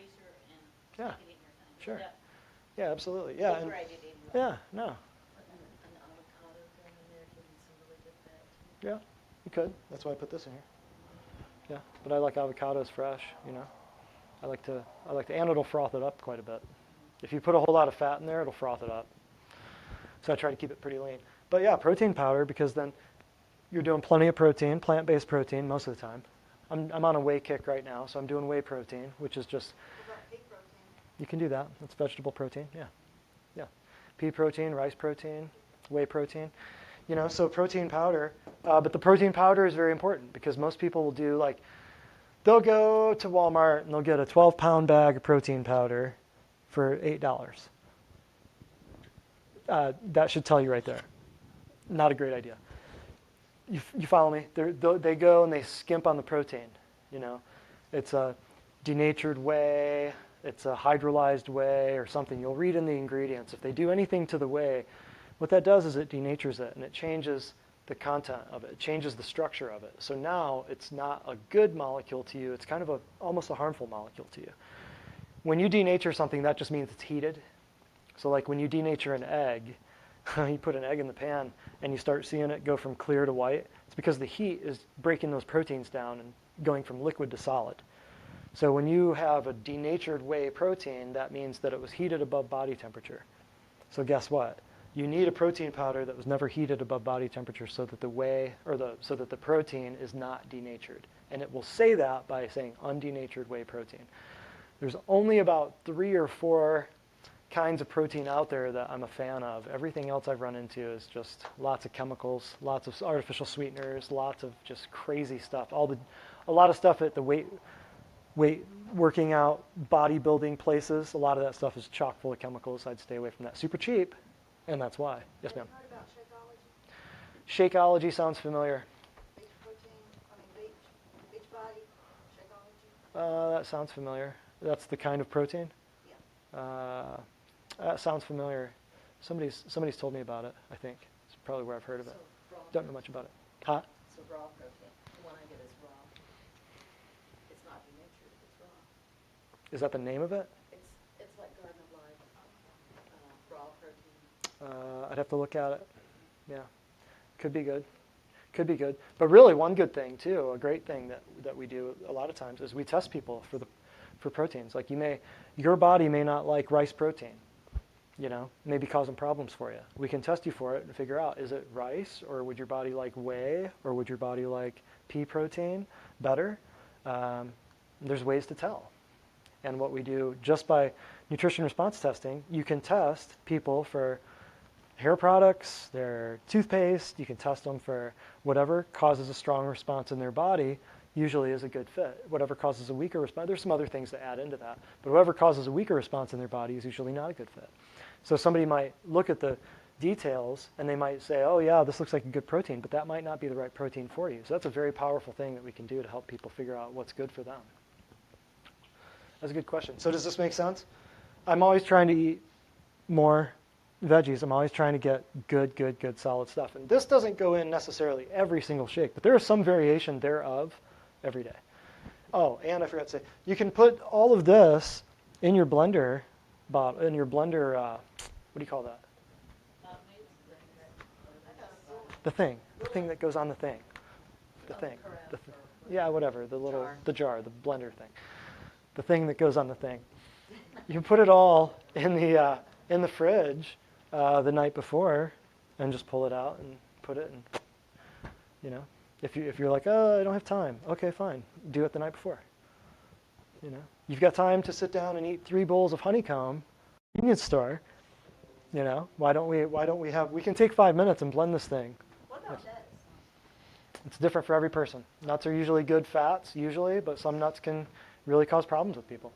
freezer and Yeah. stick it in your thing. Sure. That- Yeah, absolutely. Yeah. And, Dehydrated anyway. yeah, no. Putting an avocado thing in there, giving some really good fat too. Yeah, you could. That's why I put this in here. Yeah, but I like avocados fresh, you know. I like to, and it'll froth it up quite a bit. If you put a whole lot of fat in there, it'll froth it up. So I try to keep it pretty lean. But yeah, protein powder, because then you're doing plenty of protein, plant-based protein most of the time. I'm on a whey kick right now, so I'm doing whey protein, which is just, What about pea protein? you can do that. That's vegetable protein, yeah. Yeah. Pea protein, rice protein, whey protein. You know, so protein powder, but the protein powder is very important because most people will do like, they'll go to Walmart and they'll get a 12-pound bag of protein powder for $8. That should tell you right there. Not a great idea. You follow me? They go and they skimp on the protein. You know, it's a denatured whey, it's a hydrolyzed whey or something. You'll read in the ingredients. If they do anything to the whey, what that does is it denatures it and it changes the content of it. It changes the structure of it. So now it's not a good molecule to you. It's kind of almost a harmful molecule to you. When you denature something, that just means it's heated. So like when you denature an egg, you put an egg in the pan and you start seeing it go from clear to white. It's because the heat is breaking those proteins down and going from liquid to solid. So when you have a denatured whey protein, that means that it was heated above body temperature. So guess what? You need a protein powder that was never heated above body temperature so that the whey, or so that the protein is not denatured. And it will say that by saying undenatured whey protein. There's only about 3 or 4 kinds of protein out there that I'm a fan of. Everything else I've run into is just lots of chemicals, lots of artificial sweeteners, lots of just crazy stuff. A lot of stuff at the weight working out, bodybuilding places, a lot of that stuff is chock full of chemicals. I'd stay away from that. Super cheap, and that's why. Yes, ma'am. Have you heard about Shakeology? Shakeology sounds familiar. Beach protein, beach body, Shakeology? That sounds familiar. That's the kind of protein? Yeah. That sounds familiar. Somebody's told me about it, I think. It's probably where I've heard of it. So raw Don't know much about it. Huh? So raw protein. The one I get is raw. It's not denatured, it's raw. Is that the name of it? It's like Garden of Life, raw protein. I'd have to look at it. Yeah. Could be good. Could be good. But really, one good thing, too, a great thing that we do a lot of times is we test people for proteins. Like your body may not like rice protein, you know, maybe causing problems for you. We can test you for it and figure out, is it rice, or would your body like whey, or would your body like pea protein better? There's ways to tell. And what we do just by nutrition response testing, you can test people for hair products, their toothpaste, you can test them for whatever causes a strong response in their body, usually is a good fit. Whatever causes a weaker response, there's some other things that add into that, but whatever causes a weaker response in their body is usually not a good fit. So somebody might look at the details and they might say, oh yeah, this looks like a good protein, but that might not be the right protein for you. So that's a very powerful thing that we can do to help people figure out what's good for them. That's a good question. So does this make sense? I'm always trying to eat more veggies. I'm always trying to get good, solid stuff. And this doesn't go in necessarily every single shake, but there is some variation thereof every day. Oh, and I forgot to say, you can put all of this in your blender bottle, in your blender, what do you call that? The thing that goes on the thing. The thing. Yeah, whatever, the jar, the blender thing. The thing that goes on the thing. You can put it all in the fridge the night before and just pull it out and put it in, you know. If you're like, oh, I don't have time, okay, fine. Do it the night before. You know, you've got time to sit down and eat 3 bowls of honeycomb, convenience store. You know, why don't we can take 5 minutes and blend this thing. What about nuts? It's different for every person. Nuts are usually good fats, usually, but some nuts can really cause problems with people.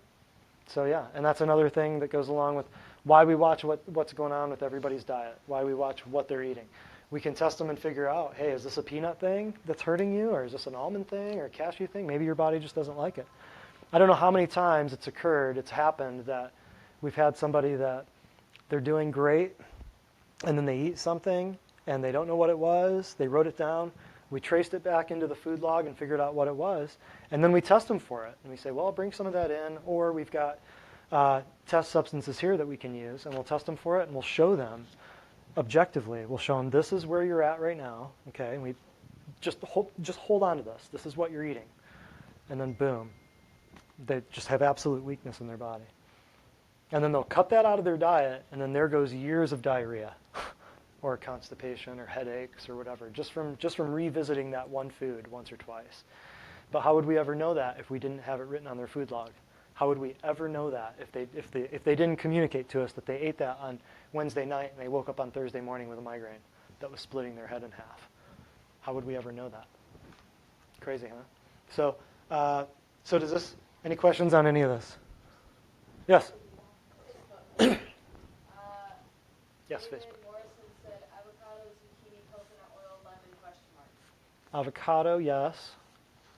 So yeah, and that's another thing that goes along with why we watch what's going on with everybody's diet, why we watch what they're eating. We can test them and figure out, hey, is this a peanut thing that's hurting you, or is this an almond thing, or a cashew thing? Maybe your body just doesn't like it. I don't know how many times it's happened that we've had somebody that they're doing great, and then they eat something, and they don't know what it was. They wrote it down. We traced it back into the food log and figured out what it was. And then we test them for it. And we say, well, bring some of that in, or we've got test substances here that we can use, and we'll test them for it, and we'll show them objectively. We'll show them this is where you're at right now, okay? And we just hold on to this. This is what you're eating. And then boom, they just have absolute weakness in their body. And then they'll cut that out of their diet, and then there goes years of diarrhea or constipation or headaches or whatever, just from revisiting that one food once or twice. But how would we ever know that if we didn't have it written on their food log? How would we ever know that if they didn't communicate to us that they ate that on Wednesday night and they woke up on Thursday morning with a migraine that was splitting their head in half? How would we ever know that? Crazy, huh? So does this, any questions on any of this? Yes? Yes, David Facebook. Morrison said avocado, zucchini, coconut oil, lemon, question mark. Avocado, yes.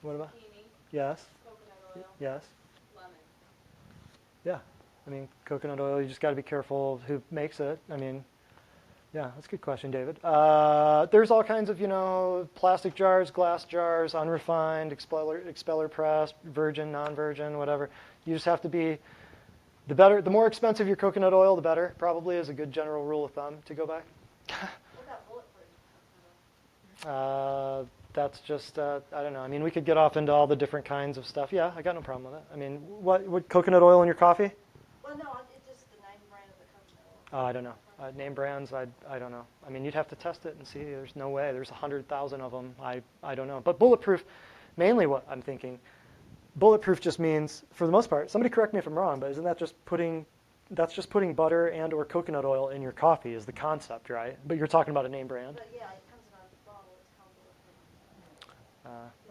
What about? Zucchini, Yes. coconut oil, Yes. lemon. Yeah. I mean, coconut oil, you just got to be careful of who makes it. I mean, yeah, that's a good question, David. There's all kinds of, plastic jars, glass jars, unrefined, expeller press, virgin, non-virgin, whatever. You just have to be, the more expensive your coconut oil, the better, probably is a good general rule of thumb to go by. What about bulletproof? That's just, I don't know. I mean, we could get off into all the different kinds of stuff. Yeah, I got no problem with it. I mean, what coconut oil in your coffee? Well, no, it's just the name brand of the coconut oil. I don't know. Name brands, I don't know. I mean, you'd have to test it and see. There's no way. There's 100,000 of them. I don't know. But bulletproof, mainly what I'm thinking, bulletproof just means, for the most part, somebody correct me if I'm wrong, but isn't that just putting butter and or coconut oil in your coffee is the concept, right? But you're talking about a name brand. But yeah, it comes in a bottle. It's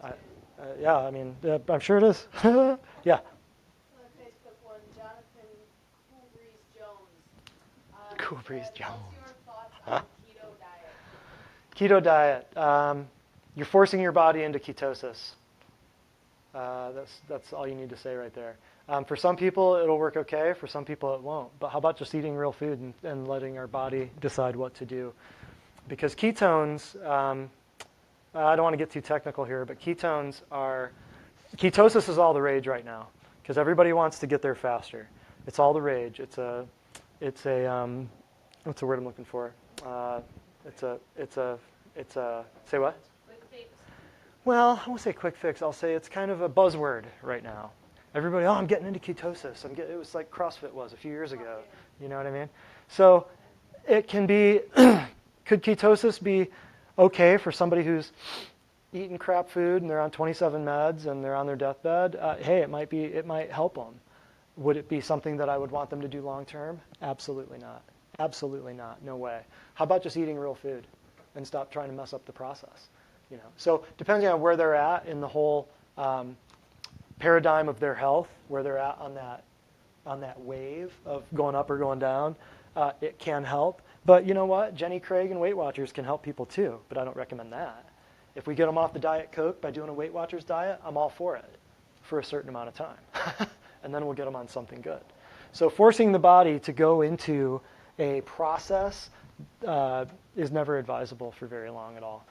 called bulletproof. Yeah, I mean, I'm sure it is. Yeah. Facebook one, Jonathan Coolbreeze Jones. Coolbreeze Jones. What's your thoughts on keto diet? Keto diet. You're forcing your body into ketosis. That's all you need to say right there. For some people, it'll work okay. For some people, it won't. But how about just eating real food and letting our body decide what to do? Because ketones, I don't want to get too technical here, but ketosis is all the rage right now because everybody wants to get there faster. It's all the rage. It's a what's the word I'm looking for? Say what? Quick fix. Well, I won't say quick fix. I'll say it's kind of a buzzword right now. Everybody, I'm getting into ketosis. It was like CrossFit was a few years ago. You know what I mean? So it can be, could ketosis be okay for somebody who's eating crap food and they're on 27 meds and they're on their deathbed? Hey, it might help them. Would it be something that I would want them to do long term? Absolutely not. Absolutely not. No way. How about just eating real food and stop trying to mess up the process? So depending on where they're at in the whole paradigm of their health, where they're at on that wave of going up or going down, it can help. But you know what? Jenny Craig and Weight Watchers can help people too, but I don't recommend that. If we get them off the Diet Coke by doing a Weight Watchers diet, I'm all for it for a certain amount of time. And then we'll get them on something good. So forcing the body to go into a process is never advisable for very long at all.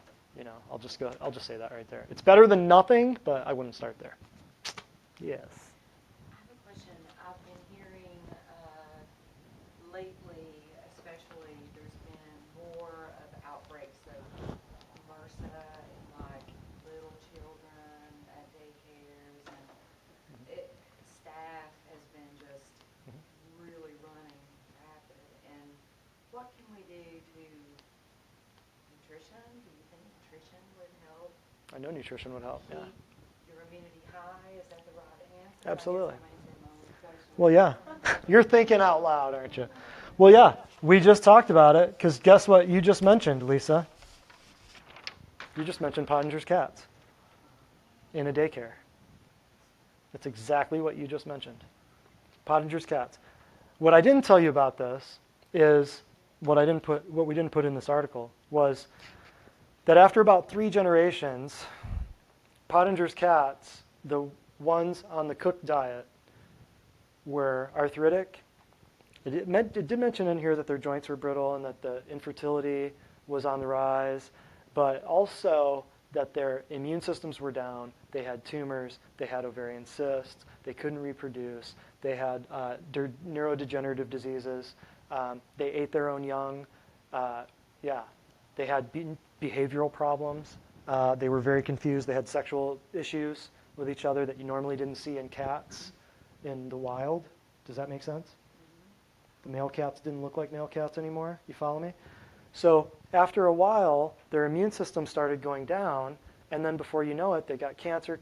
I'll just say that right there. It's better than nothing, but I wouldn't start there. Yes. I have a question. I've been hearing lately, especially, there's been more of outbreaks of MRSA in little children at daycares, and staff has been just really running rapid. And what can we do to nutrition? Do you think nutrition would help? I know nutrition would help. Yeah. Keep your immunity high? Is that the right answer? Absolutely. I guess I'm answering my own question. Well, yeah. You're thinking out loud, aren't you? Well, yeah. We just talked about it because guess what you just mentioned, Lisa? You just mentioned Pottinger's cats in a daycare. That's exactly what you just mentioned. Pottinger's cats. What I didn't tell you about this is what we didn't put in this article was that after about 3 generations, Pottinger's cats, the ones on the cooked diet, were arthritic. It did mention in here that their joints were brittle and that the infertility was on the rise, but also that their immune systems were down, they had tumors, they had ovarian cysts, they couldn't reproduce, they had neurodegenerative diseases, they ate their own young, they had behavioral problems, they were very confused, they had sexual issues with each other that you normally didn't see in cats in the wild. Does that make sense? The male cats didn't look like male cats anymore. You follow me? So after a while, their immune system started going down, and then before you know it, they got cancer,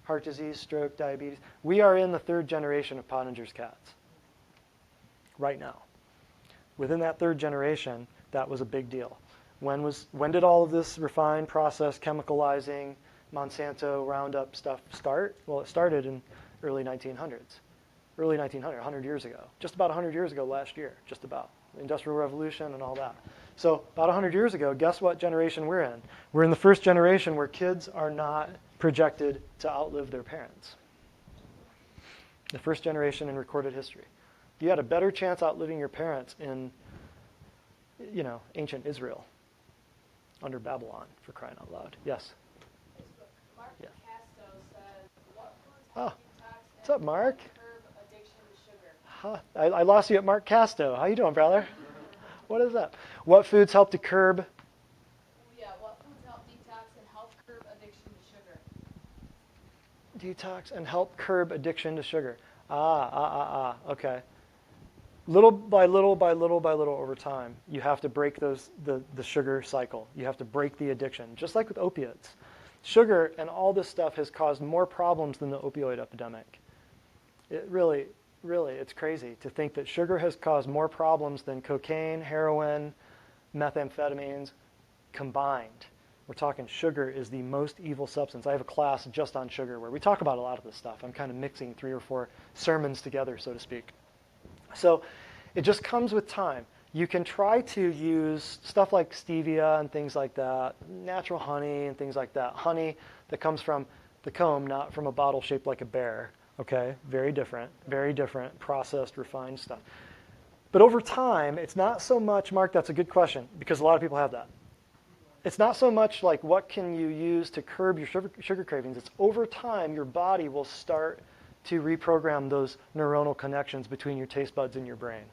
heart disease, stroke, diabetes. We are in the third generation of Pottinger's cats right now. Within that third generation, that was a big deal. When did all of this refined, processed, chemicalizing, Monsanto, Roundup stuff start? Well, it started in early 1900s. Early 1900, 100 years ago. Just about 100 years ago last year, just about. Industrial Revolution and all that. So about 100 years ago, guess what generation we're in? We're in the first generation where kids are not projected to outlive their parents. The first generation in recorded history. You had a better chance outliving your parents in, ancient Israel under Babylon, for crying out loud. Yes? Mark Yeah. Casto says, what foods Oh, help detox what's up, Mark? and curb addiction to sugar? Huh, I lost you at Mark Casto. How you doing, brother? What is that? What foods help to curb? Yeah, what foods help detox and help curb addiction to sugar? Detox and help curb addiction to sugar. Okay. Little by little over time, you have to break the sugar cycle. You have to break the addiction, just like with opiates. Sugar and all this stuff has caused more problems than the opioid epidemic. It really, it's crazy to think that sugar has caused more problems than cocaine, heroin, methamphetamines combined. We're talking sugar is the most evil substance. I have a class just on sugar where we talk about a lot of this stuff. I'm kind of mixing 3 or 4 sermons together, so to speak. So it just comes with time. You can try to use stuff like stevia and things like that, natural honey and things like that. Honey that comes from the comb, not from a bottle shaped like a bear. Okay, very different, processed, refined stuff. But over time, it's not so much, Mark, that's a good question, because a lot of people have that. It's not so much like what can you use to curb your sugar cravings. It's over time, your body will start to reprogram those neuronal connections between your taste buds and your brain.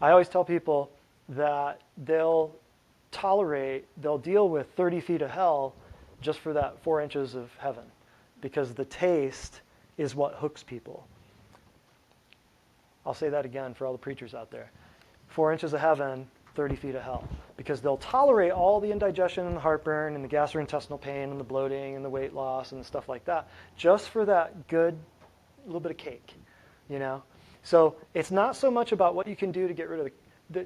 I always tell people that they'll deal with 30 feet of hell just for that 4 inches of heaven, because the taste is what hooks people. I'll say that again for all the preachers out there. 4 inches of heaven, 30 feet of hell. Because they'll tolerate all the indigestion and the heartburn and the gastrointestinal pain and the bloating and the weight loss and stuff like that, just for that good little bit of cake, So it's not so much about what you can do to get rid of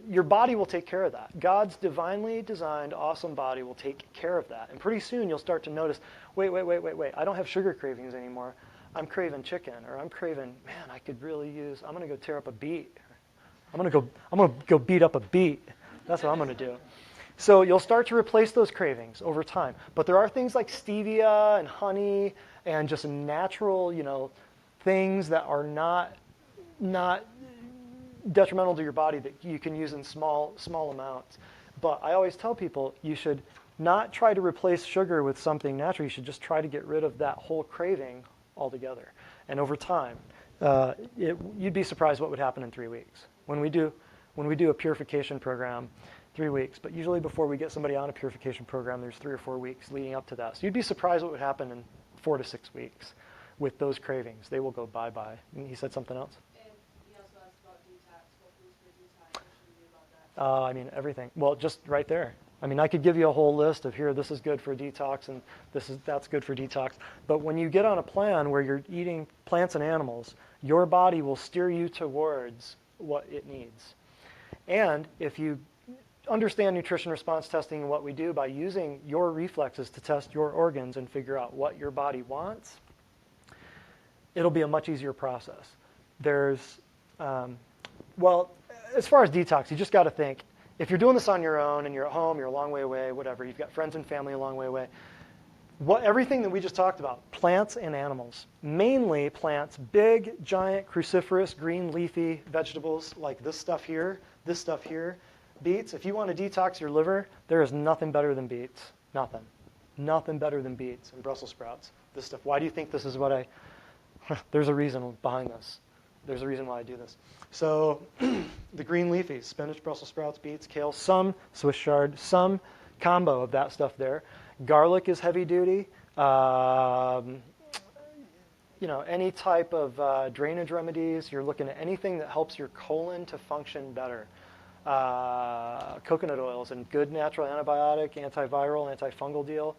your body will take care of that. God's divinely designed, awesome body will take care of that. And pretty soon you'll start to notice, wait, I don't have sugar cravings anymore. I'm craving chicken, or I'm craving, man, I could really use, I'm going to go tear up a beet. I'm going to go beat up a beet. That's what I'm going to do. So you'll start to replace those cravings over time. But there are things like stevia and honey and just natural, things that are not detrimental to your body that you can use in small amounts. But I always tell people you should not try to replace sugar with something natural. You should just try to get rid of that whole craving altogether. And over time, you'd be surprised what would happen in 3 weeks. When we do a purification program, 3 weeks, but usually before we get somebody on a purification program, there's 3 or 4 weeks leading up to that. So you'd be surprised what would happen in 4 to 6 weeks with those cravings. They will go bye-bye. And he said something else? And he also asked about detox. What foods for detox? What should we do about that? Everything. Well, just right there. I could give you a whole list of here, this is good for detox, and that's good for detox. But when you get on a plan where you're eating plants and animals, your body will steer you towards what it needs. And if you understand nutrition response testing and what we do by using your reflexes to test your organs and figure out what your body wants, it'll be a much easier process. There's, as far as detox, you just got to think, if you're doing this on your own and you're at home, you're a long way away, whatever, you've got friends and family a long way away, everything that we just talked about, plants and animals, mainly plants, big, giant, cruciferous, green, leafy vegetables like this stuff here, beets. If you want to detox your liver, there is nothing better than beets. Nothing. Nothing better than beets and Brussels sprouts. This stuff. Why do you think this is what I... There's a reason behind this. There's a reason why I do this. So the green leafies, spinach, Brussels sprouts, beets, kale, some Swiss chard, some combo of that stuff there. Garlic is heavy duty. Any type of drainage remedies. You're looking at anything that helps your colon to function better. Coconut oil is a good natural antibiotic, antiviral, antifungal deal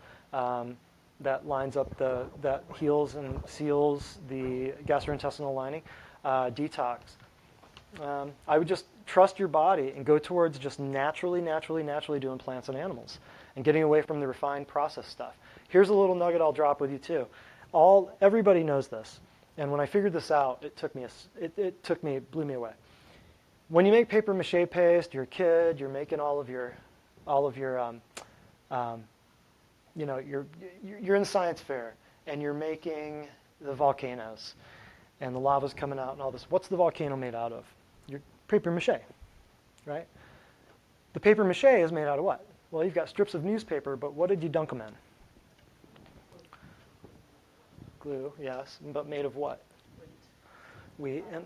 that lines up that heals and seals the gastrointestinal lining. Detox. I would just trust your body and go towards just naturally doing plants and animals and getting away from the refined processed stuff. Here's a little nugget I'll drop with you too. Everybody knows this, and when I figured this out, it blew me away. When you make paper mache paste, you're a kid, you're making you're in the science fair, and you're making the volcanoes, and the lava's coming out and all this. What's the volcano made out of? Your paper mache, right? The paper mache is made out of what? Well, you've got strips of newspaper, but what did you dunk them in? Glue, yes, but made of what? Wheat and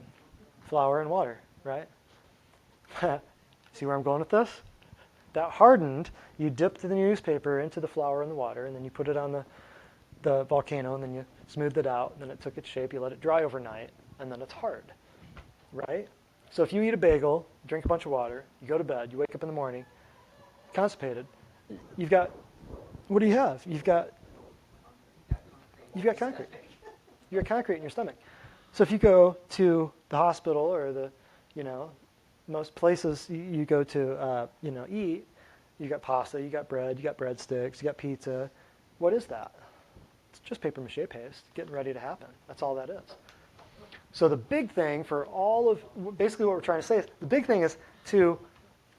flour and water, right? See where I'm going with this? That hardened, you dipped the newspaper into the flour and the water, and then you put it on the volcano, and then you smoothed it out, and then it took its shape, you let it dry overnight, and then it's hard, right? So if you eat a bagel, drink a bunch of water, you go to bed, you wake up in the morning, constipated, you've got, what do you have? You've got concrete. You've got concrete in your stomach. So if you go to the hospital or most places you go to, eat, you got pasta, you got bread, you got breadsticks, you got pizza. What is that? It's just paper mache paste getting ready to happen. That's all that is. So the big thing for basically what we're trying to say is, the big thing is to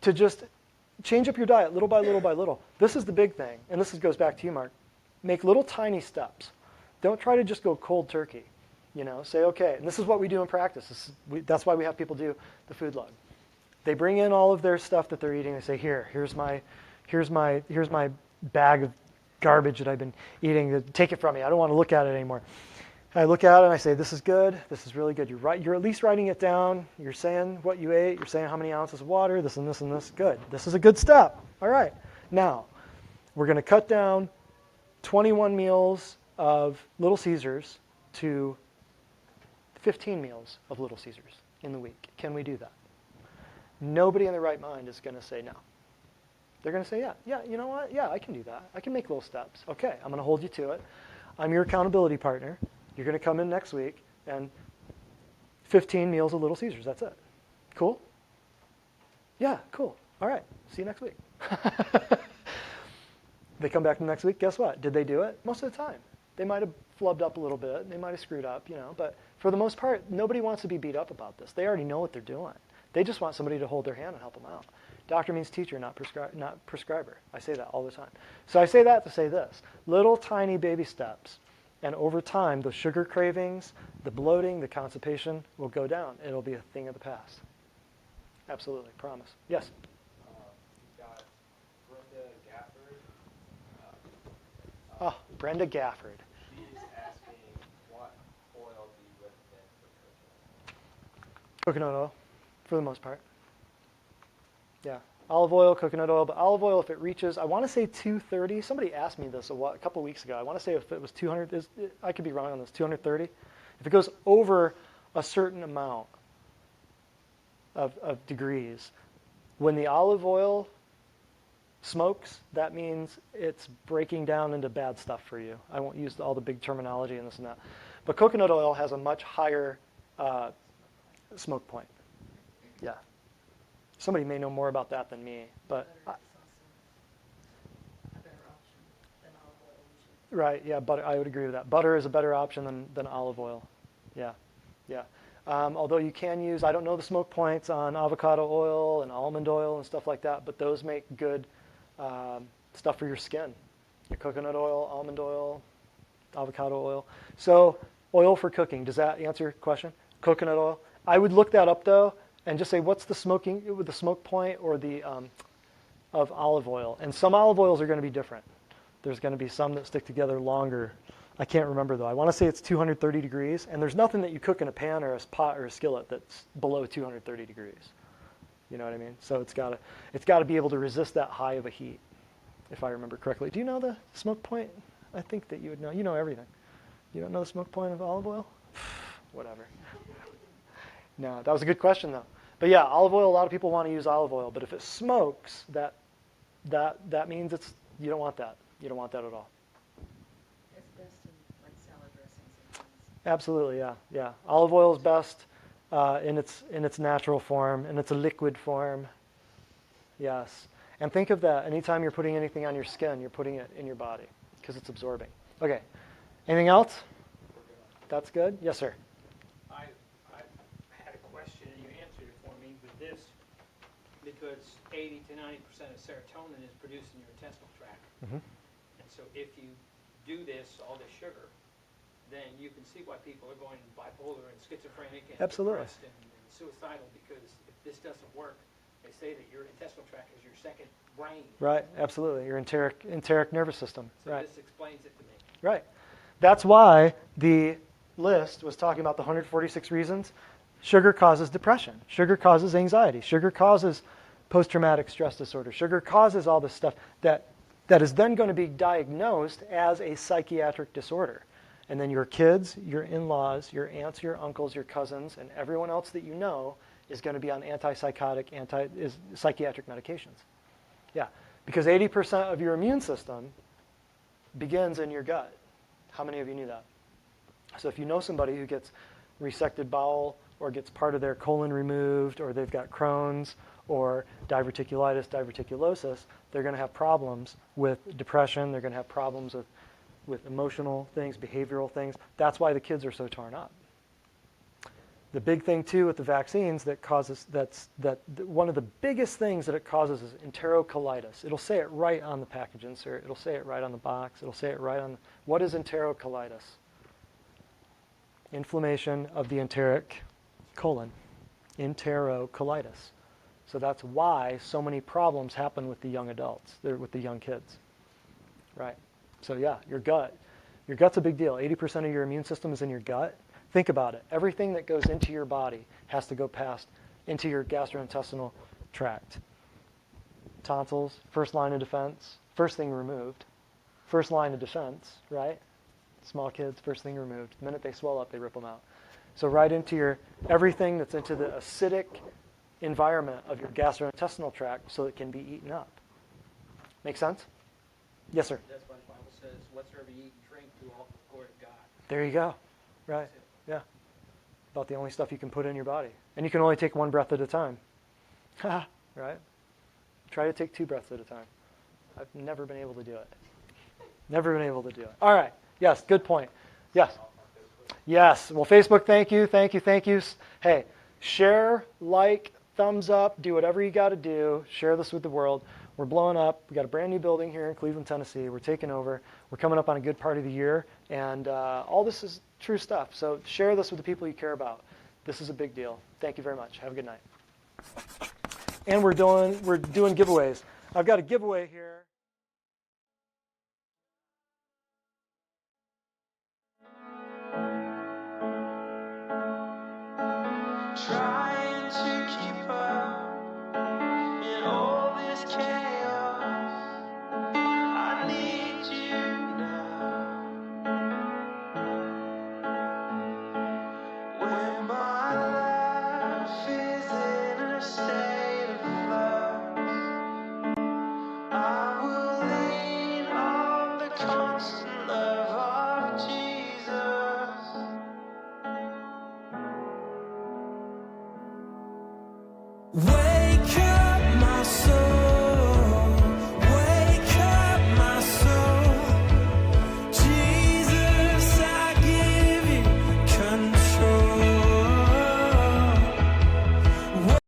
just change up your diet little by little by little. This is the big thing, and goes back to you, Mark. Make little tiny steps. Don't try to just go cold turkey. Say, okay, and this is what we do in practice. That's why we have people do the food log. They bring in all of their stuff that they're eating. They say, here's my bag of garbage that I've been eating. Take it from me. I don't want to look at it anymore. I look at it and I say, this is good. This is really good. You're at least writing it down. You're saying what you ate. You're saying how many ounces of water, this and this and this. Good. This is a good step. All right. Now, we're going to cut down 21 meals of Little Caesars to 15 meals of Little Caesars in the week. Can we do that? Nobody in their right mind is going to say no. They're going to say, yeah, you know what? Yeah, I can do that. I can make little steps. Okay, I'm going to hold you to it. I'm your accountability partner. You're going to come in next week and 15 meals of Little Caesars. That's it. Cool? Yeah, cool. All right, see you next week. They come back the next week. Guess what? Did they do it? Most of the time. They might have flubbed up a little bit. They might have screwed up, but for the most part, nobody wants to be beat up about this. They already know what they're doing. They just want somebody to hold their hand and help them out. Doctor means teacher, not prescriber. I say that all the time. So I say that to say this. Little tiny baby steps. And over time, the sugar cravings, the bloating, the constipation will go down. It'll be a thing of the past. Absolutely. Promise. Yes? Got Brenda Gafford. Brenda Gafford. She's asking, what oil do you recommend for cooking? Coconut oil, for the most part. Yeah. Olive oil, coconut oil, but olive oil, if it reaches, I want to say 230. Somebody asked me this a couple weeks ago. I want to say if it was 200, I could be wrong on this, 230. If it goes over a certain amount of degrees, when the olive oil smokes, that means it's breaking down into bad stuff for you. I won't use all the big terminology and this and that. But coconut oil has a much higher smoke point. Yeah. Somebody may know more about that than me, but Butter is also a better option than olive oil usually. right, yeah, butter. I would agree with that. Butter is a better option than olive oil. Yeah, yeah. Although you can use, I don't know the smoke points on avocado oil and almond oil and stuff like that, but those make good stuff for your skin. Your coconut oil, almond oil, avocado oil. So oil for cooking. Does that answer your question? Coconut oil. I would look that up though. And just say, what's the smoking with the smoke point or the of olive oil? And some olive oils are going to be different. There's going to be some that stick together longer. I can't remember though. I want to say it's 230 degrees, and there's nothing that you cook in a pan or a pot or a skillet that's below 230 degrees. You know what I mean? So it's got to be able to resist that high of a heat, if I remember correctly. Do you know the smoke point? I think that you would know. You know everything. You don't know the smoke point of olive oil? Whatever. No, that was a good question though. But yeah, olive oil. A lot of people want to use olive oil, but if it smokes, that means you don't want that. You don't want that at all. It's best in like salad dressings and things. Absolutely, yeah. Olive oil is best in its natural form, and it's a liquid form. Yes, and think of that. Anytime you're putting anything on your skin, you're putting it in your body because it's absorbing. Okay. Anything else? That's good. Yes, sir. I had a question and you answered it for me with this, because 80 to 90% of serotonin is produced in your intestinal tract. Mm-hmm. And so if you do this, all this sugar, then you can see why people are going bipolar and schizophrenic and Absolutely. depressed and suicidal, because if this doesn't work, they say that your intestinal tract is your second brain. Right. Absolutely. Your enteric nervous system. So Right. this explains it to me. Right. That's why the list was talking about the 146 reasons. Sugar causes depression. Sugar causes anxiety. Sugar causes post-traumatic stress disorder. Sugar causes all this stuff that is then going to be diagnosed as a psychiatric disorder. And then your kids, your in-laws, your aunts, your uncles, your cousins, and everyone else that you know is going to be on antipsychotic, psychiatric medications. Yeah, because 80% of your immune system begins in your gut. How many of you knew that? So if you know somebody who gets resected bowel or gets part of their colon removed, or they've got Crohn's or diverticulitis, diverticulosis, they're going to have problems with depression. They're going to have problems with emotional things, behavioral things. That's why the kids are so torn up. The big thing too with the vaccines that causes one of the biggest things that it causes is enterocolitis. It'll say it right on the package insert. It'll say it right on the box. It'll say it right on. What is enterocolitis? Inflammation of the enteric colon. Enterocolitis. So that's why so many problems happen with the young adults, with the young kids. Right. So yeah, your gut. Your gut's a big deal. 80% of your immune system is in your gut. Think about it. Everything that goes into your body has to go past into your gastrointestinal tract. Tonsils, first line of defense, first thing removed. First line of defense, right? Small kids, first thing removed. The minute they swell up, they rip them out. So right into everything that's into the acidic environment of your gastrointestinal tract so it can be eaten up. Make sense? Yes, sir. That's why the Bible says, whatsoever you eat and drink, do all for the glory of God. There you go. Right. Yeah. About the only stuff you can put in your body. And you can only take one breath at a time. Right? Try to take 2 breaths at a time. I've never been able to do it. Never been able to do it. All right. Yes, good point. Yes. Yes. Well, Facebook, thank you. Hey, share, like, thumbs up, do whatever you got to do. Share this with the world. We're blowing up. We got a brand new building here in Cleveland, Tennessee. We're taking over. We're coming up on a good part of the year, and all this is true stuff. So share this with the people you care about. This is a big deal. Thank you very much. Have a good night. And we're doing giveaways. I've got a giveaway here. Trying to keep up in all this chaos. I need you now. When my life is in a state of flux, I will lean on the constant love of Jesus. When